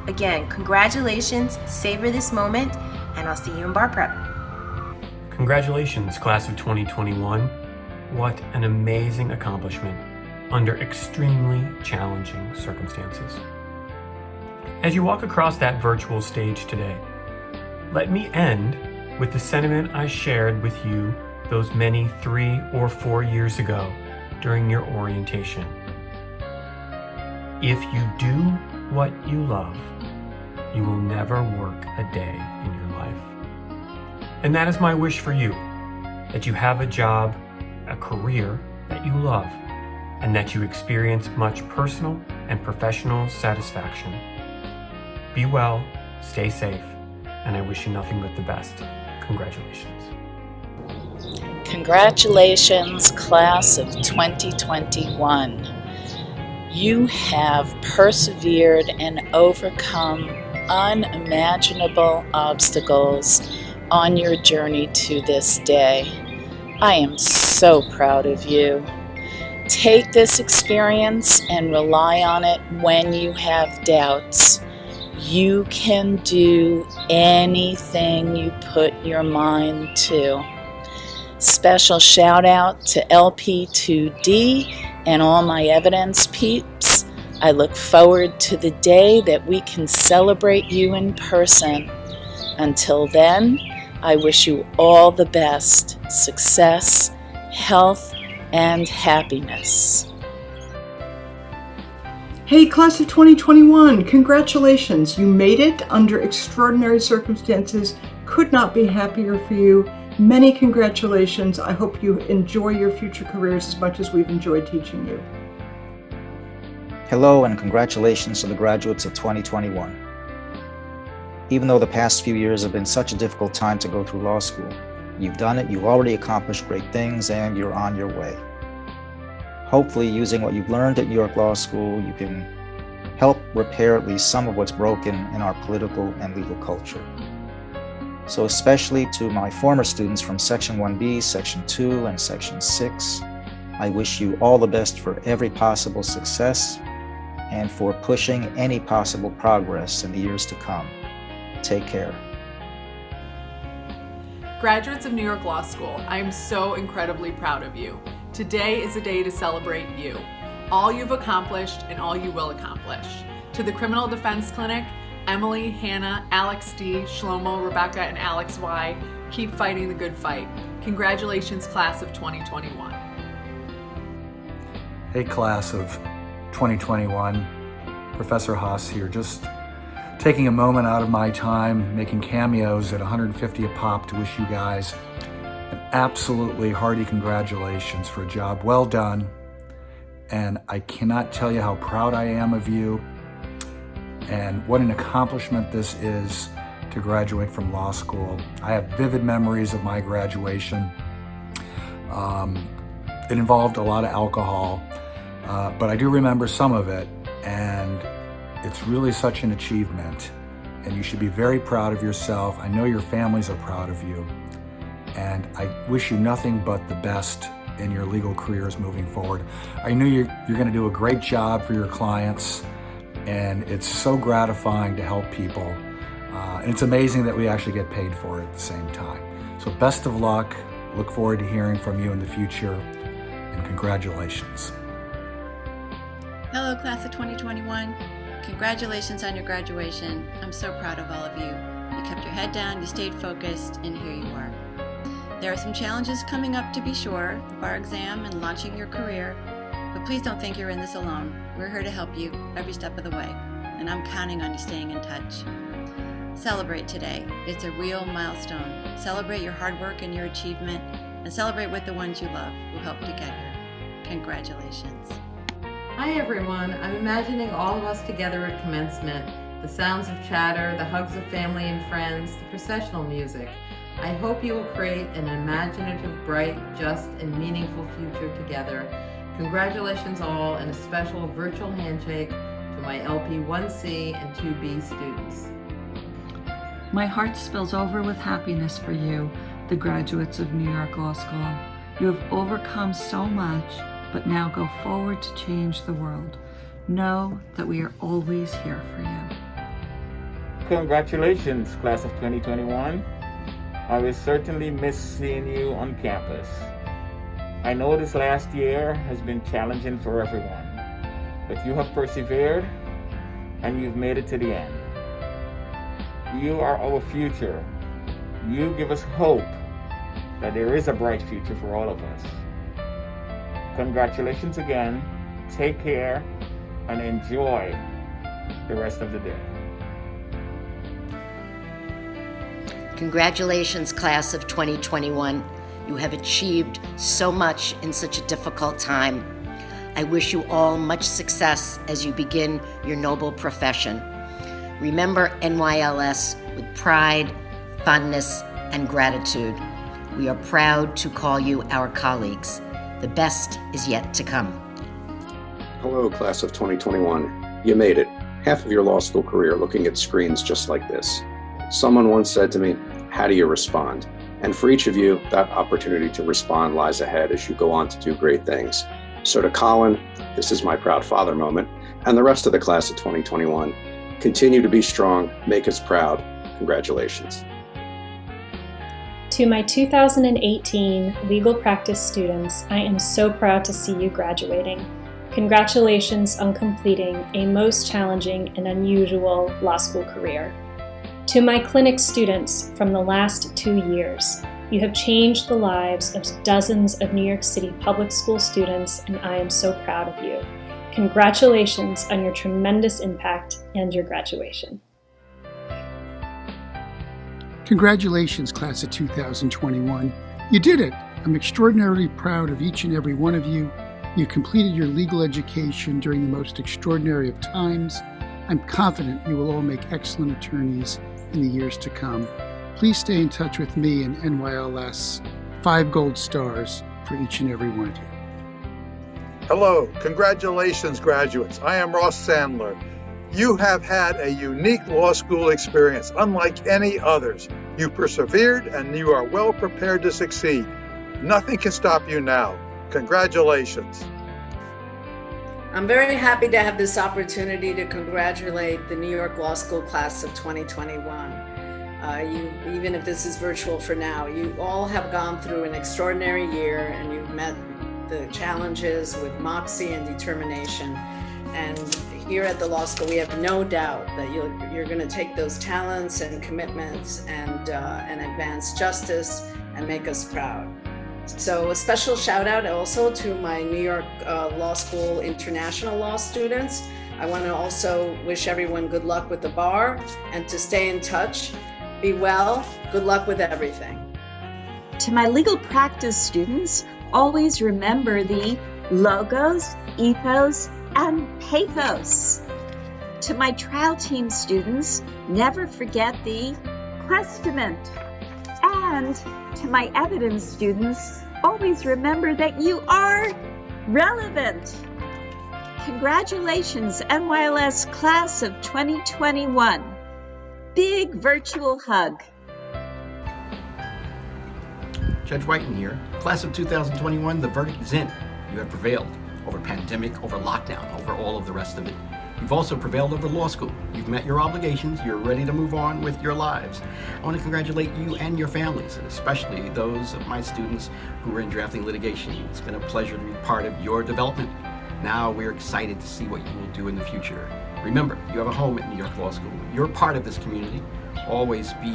Again, congratulations, savor this moment, and I'll see you in bar prep. Congratulations, class of 2021. What an amazing accomplishment under extremely challenging circumstances. As you walk across that virtual stage today, let me end with the sentiment I shared with you those many 3 or 4 years ago during your orientation. If you do what you love, you will never work a day in your life. And that is my wish for you, that you have a job, a career that you love, and that you experience much personal and professional satisfaction. Be well, stay safe, and I wish you nothing but the best. Congratulations. Congratulations, class of 2021. You have persevered and overcome unimaginable obstacles on your journey to this day. I am so proud of you. Take this experience and rely on it when you have doubts. You can do anything you put your mind to. Special shout out to LP2D and all my evidence peeps. I look forward to the day that we can celebrate you in person. Until then, I wish you all the best, success, health, and happiness. Hey, class of 2021, congratulations. You made it under extraordinary circumstances. Could not be happier for you. Many congratulations. I hope you enjoy your future careers as much as we've enjoyed teaching you. Hello and congratulations to the graduates of 2021. Even though the past few years have been such a difficult time to go through law school, you've done it, you've already accomplished great things, and you're on your way. Hopefully, using what you've learned at New York Law School, you can help repair at least some of what's broken in our political and legal culture. So especially to my former students from Section 1B, Section 2, and Section 6, I wish you all the best for every possible success and for pushing any possible progress in the years to come. Take care. Graduates of New York Law School, I am so incredibly proud of you. Today is a day to celebrate you, all you've accomplished and all you will accomplish. To the Criminal Defense Clinic, Emily, Hannah, Alex D, Shlomo, Rebecca, and Alex Y, keep fighting the good fight. Congratulations, class of 2021. Hey, class of 2021, Professor Haas here, just taking a moment out of my time, making cameos at 150 a pop to wish you guys an absolutely hearty congratulations for a job well done. And I cannot tell you how proud I am of you and what an accomplishment this is to graduate from law school. I have vivid memories of my graduation. It involved a lot of alcohol, but I do remember some of it, and it's really such an achievement, and you should be very proud of yourself. I know your families are proud of you, and I wish you nothing but the best in your legal careers moving forward. I know you're going to do a great job for your clients, and it's so gratifying to help people. And it's amazing that we actually get paid for it at the same time. So best of luck. Look forward to hearing from you in the future, and congratulations. Hello, class of 2021. Congratulations on your graduation. I'm so proud of all of you. You kept your head down, you stayed focused, and here you are. There are some challenges coming up, to be sure, the bar exam and launching your career, but please don't think you're in this alone. We're here to help you every step of the way, and I'm counting on you staying in touch. Celebrate today. It's a real milestone. Celebrate your hard work and your achievement, and celebrate with the ones you love who helped you get here. Congratulations. Hi everyone, I'm imagining all of us together at commencement, the sounds of chatter, the hugs of family and friends, the processional music. I hope you will create an imaginative, bright, just, and meaningful future together. Congratulations all, and a special virtual handshake to my LP 1C and 2B students. My heart spills over with happiness for you, the graduates of New York Law School. You have overcome so much, but now go forward to change the world. Know that we are always here for you. Congratulations, class of 2021. I will certainly miss seeing you on campus. I know this last year has been challenging for everyone, but you have persevered and you've made it to the end. You are our future. You give us hope that there is a bright future for all of us. Congratulations again. Take care and enjoy the rest of the day. Congratulations, class of 2021. You have achieved so much in such a difficult time. I wish you all much success as you begin your noble profession. Remember NYLS with pride, fondness, and gratitude. We are proud to call you our colleagues. The best is yet to come. Hello, class of 2021. You made it. Half of your law school career looking at screens just like this. Someone once said to me, how do you respond? And for each of you, that opportunity to respond lies ahead as you go on to do great things. So to Colin, this is my proud father moment, and the rest of the class of 2021, continue to be strong, make us proud. Congratulations. To my 2018 legal practice students, I am so proud to see you graduating. Congratulations on completing a most challenging and unusual law school career. To my clinic students from the last 2 years, you have changed the lives of dozens of New York City public school students, and I am so proud of you. Congratulations on your tremendous impact and your graduation. Congratulations, class of 2021. You did it. I'm extraordinarily proud of each and every one of you. You completed your legal education during the most extraordinary of times. I'm confident you will all make excellent attorneys in the years to come. Please stay in touch with me and NYLS. 5 gold stars for each and every one of you. Hello, congratulations, graduates. I am Ross Sandler. You have had a unique law school experience, unlike any others. You persevered and you are well prepared to succeed. Nothing can stop you now. Congratulations. I'm very happy to have this opportunity to congratulate the New York Law School class of 2021. Even if this is virtual for now, you all have gone through an extraordinary year and you've met the challenges with moxie and determination. And here at the law school, we have no doubt that you're going to take those talents and commitments and advance justice and make us proud. So a special shout out also to my New York Law School international law students. I want to also wish everyone good luck with the bar and to stay in touch. Be well. Good luck with everything. To my legal practice students, always remember the logos, ethos, and pathos. To my trial team students, never forget the questionment. And to my evidence students, always remember that you are relevant. Congratulations, NYLS Class of 2021. Big virtual hug. Judge Whiten here. Class of 2021, the verdict is in. You have prevailed over pandemic, over lockdown, over all of the rest of it. You've also prevailed over law school. You've met your obligations. You're ready to move on with your lives. I want to congratulate you and your families, and especially those of my students who are in drafting litigation. It's been a pleasure to be part of your development. Now we're excited to see what you will do in the future. Remember, you have a home at New York Law School. You're part of this community. Always be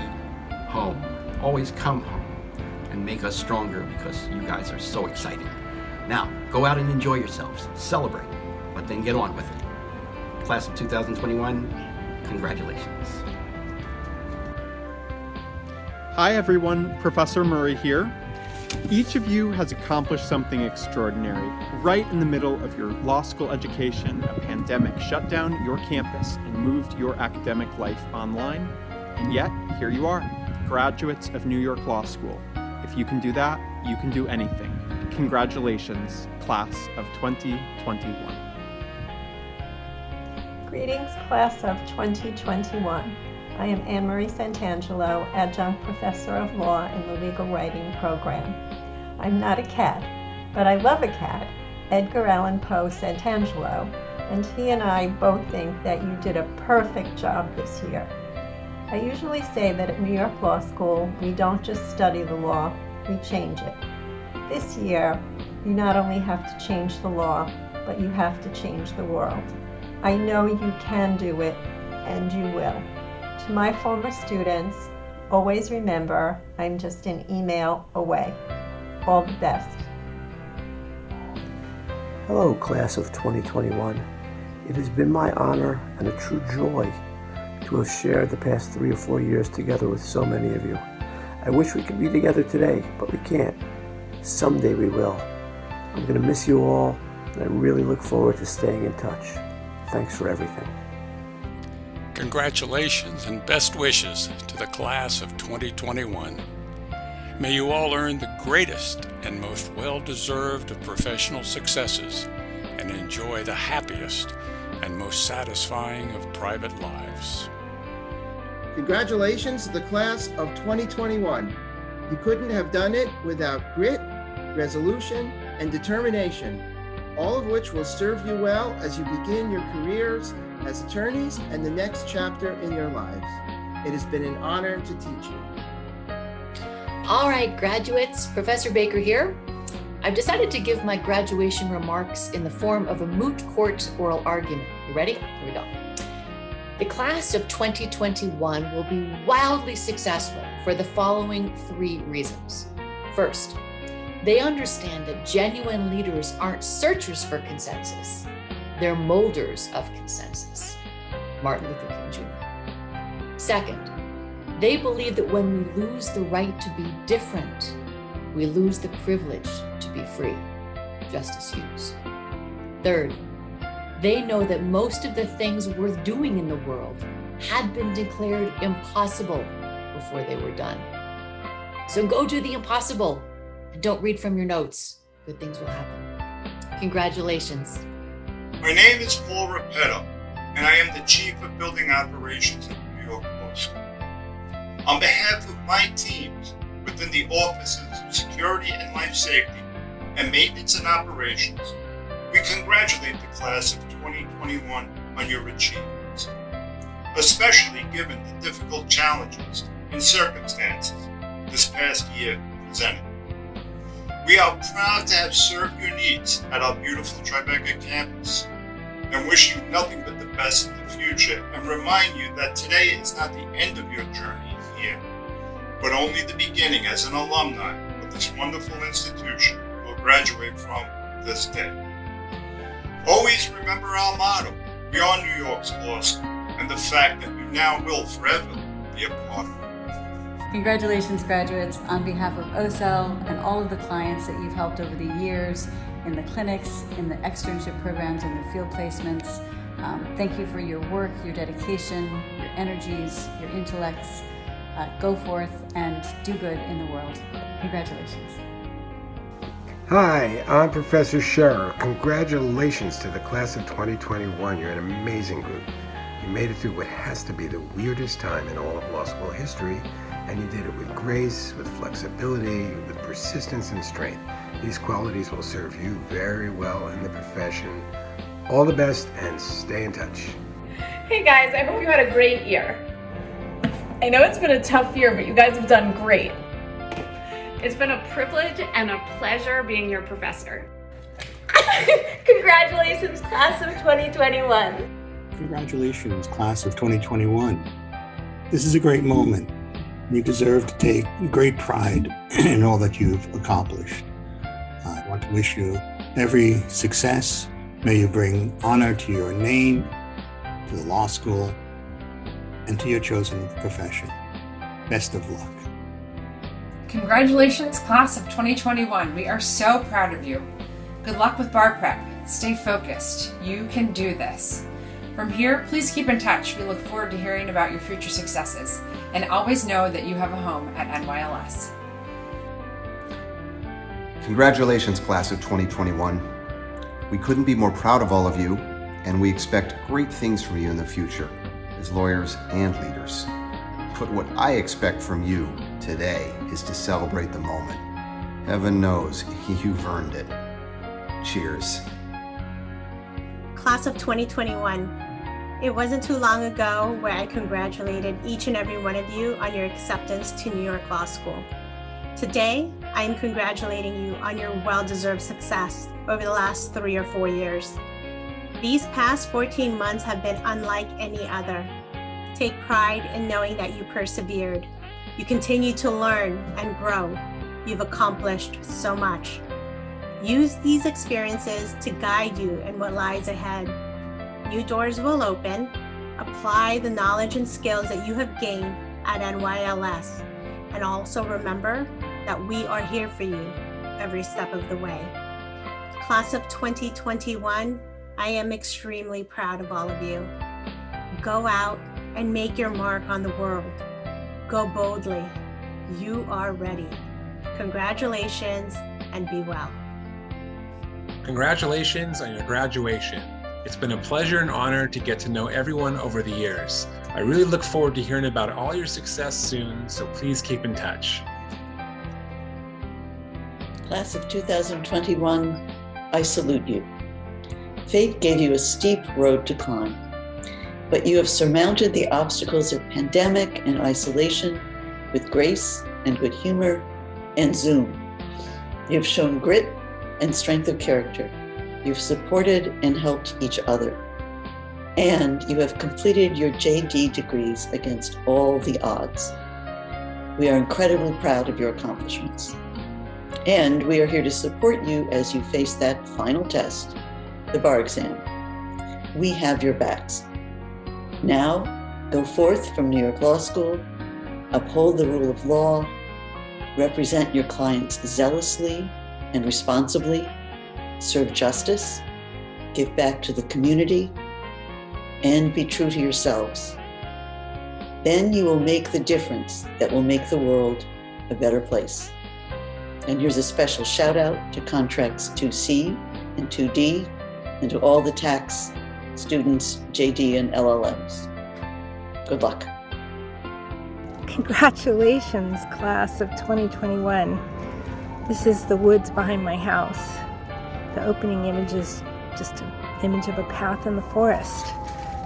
home. Always come home and make us stronger because you guys are so exciting. Now, go out and enjoy yourselves. Celebrate, but then get on with it. Class of 2021, congratulations. Hi everyone, Professor Murray here. Each of you has accomplished something extraordinary. Right in the middle of your law school education, a pandemic shut down your campus and moved your academic life online. And yet, here you are, graduates of New York Law School. If you can do that, you can do anything. Congratulations, Class of 2021. Greetings, Class of 2021. I am Anne Marie Santangelo, Adjunct Professor of Law in the Legal Writing Program. I'm not a cat, but I love a cat, Edgar Allan Poe Santangelo, and he and I both think that you did a perfect job this year. I usually say that at New York Law School, we don't just study the law, we change it. This year, you not only have to change the law, but you have to change the world. I know you can do it, and you will. To my former students, always remember, I'm just an email away. All the best. Hello, Class of 2021. It has been my honor and a true joy to have shared the past 3 or 4 years together with so many of you. I wish we could be together today, but we can't. Someday we will. I'm going to miss you all, and I really look forward to staying in touch. Thanks for everything. Congratulations and best wishes to the Class of 2021. May you all earn the greatest and most well-deserved of professional successes and enjoy the happiest and most satisfying of private lives. Congratulations to the Class of 2021. You couldn't have done it without grit, resolution, and determination, all of which will serve you well as you begin your careers as attorneys and the next chapter in your lives. It has been an honor to teach you. All right, graduates, Professor Baker here. I've decided to give my graduation remarks in the form of a moot court oral argument. You ready? Here we go. The Class of 2021 will be wildly successful for the following 3 reasons. First, they understand that genuine leaders aren't searchers for consensus. They're molders of consensus. Martin Luther King Jr. Second, they believe that when we lose the right to be different, we lose the privilege to be free. Justice Hughes. Third, they know that most of the things worth doing in the world had been declared impossible before they were done. So go do the impossible. And don't read from your notes. Good things will happen. Congratulations. My name is Paul Rapetto, and I am the Chief of Building Operations at New York Law School. On behalf of my teams within the Offices of Security and Life Safety and Maintenance and Operations, we congratulate the Class of 2021 on your achievements, especially given the difficult challenges and circumstances this past year presented. We are proud to have served your needs at our beautiful Tribeca campus and wish you nothing but the best in the future and remind you that today is not the end of your journey here, but only the beginning as an alumni of this wonderful institution you will graduate from this day. Always remember our motto, we are New York's law school, and the fact that you now will forever be a part of it. Congratulations, graduates, on behalf of OSEL and all of the clients that you've helped over the years in the clinics, in the externship programs, and the field placements. Thank you for your work, your dedication, your energies, your intellects. Go forth and do good in the world. Congratulations. Hi, I'm Professor Scherer. Congratulations to the class of 2021. You're an amazing group. You made it through what has to be the weirdest time in all of law school history, and you did it with grace, with flexibility, with persistence and strength. These qualities will serve you very well in the profession. All the best and stay in touch. Hey guys, I hope you had a great year. I know it's been a tough year, but you guys have done great. It's been a privilege and a pleasure being your professor. Congratulations, class of 2021. Congratulations, class of 2021. This is a great moment. You deserve to take great pride in all that you've accomplished. I want to wish you every success. May you bring honor to your name, to the law school, and to your chosen profession. Best of luck. Congratulations, class of 2021. We are so proud of you. Good luck with bar prep. Stay focused. You can do this. From here, please keep in touch. We look forward to hearing about your future successes. And always know that you have a home at NYLS. Congratulations, class of 2021. We couldn't be more proud of all of you, and we expect great things from you in the future as lawyers and leaders. But what I expect from you today is to celebrate the moment. Heaven knows you've earned it. Cheers. Class of 2021. It wasn't too long ago where I congratulated each and every one of you on your acceptance to New York Law School. Today, I am congratulating you on your well-deserved success over the last 3 or 4 years. These past 14 months have been unlike any other. Take pride in knowing that you persevered. You continue to learn and grow. You've accomplished so much. Use these experiences to guide you in what lies ahead. New doors will open. Apply the knowledge and skills that you have gained at NYLS. And also remember that we are here for you every step of the way. Class of 2021, I am extremely proud of all of you. Go out and make your mark on the world. Go boldly. You are ready. Congratulations and be well. Congratulations on your graduation. It's been a pleasure and honor to get to know everyone over the years. I really look forward to hearing about all your success soon, so please keep in touch. Class of 2021, I salute you. Fate gave you a steep road to climb, but you have surmounted the obstacles of pandemic and isolation with grace and good humor and Zoom. You've shown grit and strength of character. You've supported and helped each other. And you have completed your JD degrees against all the odds. We are incredibly proud of your accomplishments. And we are here to support you as you face that final test, the bar exam. We have your backs. Now, go forth from New York Law School, uphold the rule of law, represent your clients zealously and responsibly, serve justice, give back to the community, and be true to yourselves. Then you will make the difference that will make the world a better place. And here's a special shout out to contracts 2C and 2D, and to all the tax students, JD and LLMs. Good luck. Congratulations, class of 2021. This is the woods behind my house. The opening image is just an image of a path in the forest.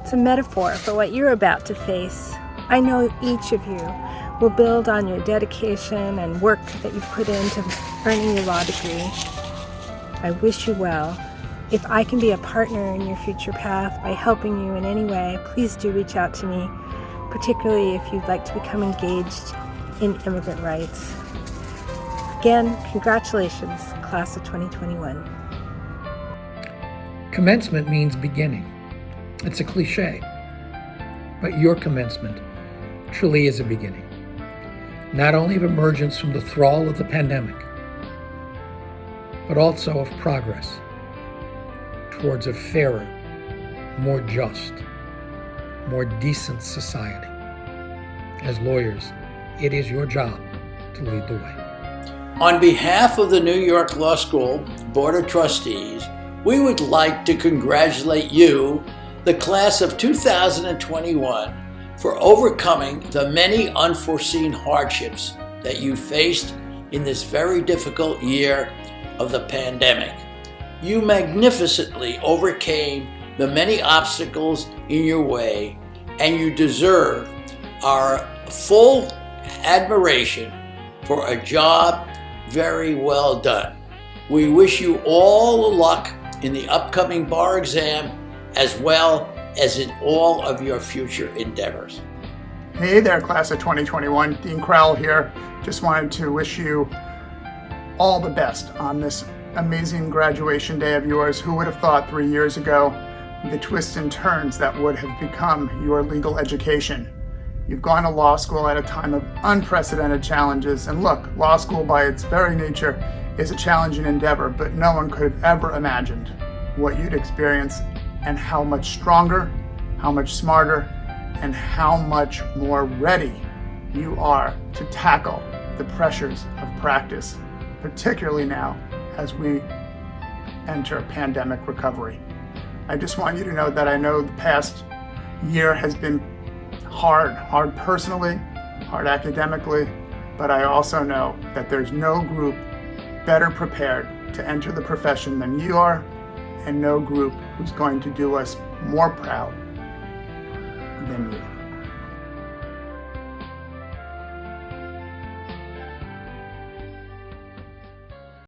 It's a metaphor for what you're about to face. I know each of you will build on your dedication and work that you've put into earning your law degree. I wish you well. If I can be a partner in your future path by helping you in any way, please do reach out to me, particularly if you'd like to become engaged in immigrant rights. Again, congratulations, class of 2021. Commencement means beginning. It's a cliche, but your commencement truly is a beginning. Not only of emergence from the thrall of the pandemic, but also of progress towards a fairer, more just, more decent society. As lawyers, it is your job to lead the way. On behalf of the New York Law School Board of Trustees, we would like to congratulate you, the class of 2021, for overcoming the many unforeseen hardships that you faced in this very difficult year of the pandemic. You magnificently overcame the many obstacles in your way, and you deserve our full admiration for a job very well done. We wish you all the luck in the upcoming bar exam, as well as in all of your future endeavors. Hey there, class of 2021. Dean Crowell here. Just wanted to wish you all the best on this amazing graduation day of yours. Who would have thought 3 years ago the twists and turns that would have become your legal education? You've gone to law school at a time of unprecedented challenges. And look, law school by its very nature is a challenging endeavor, but no one could have ever imagined what you'd experience and how much stronger, how much smarter, and how much more ready you are to tackle the pressures of practice, particularly now as we enter pandemic recovery. I just want you to know that I know the past year has been hard personally, hard academically, but I also know that there's no group better prepared to enter the profession than you are, and no group who's going to do us more proud than you.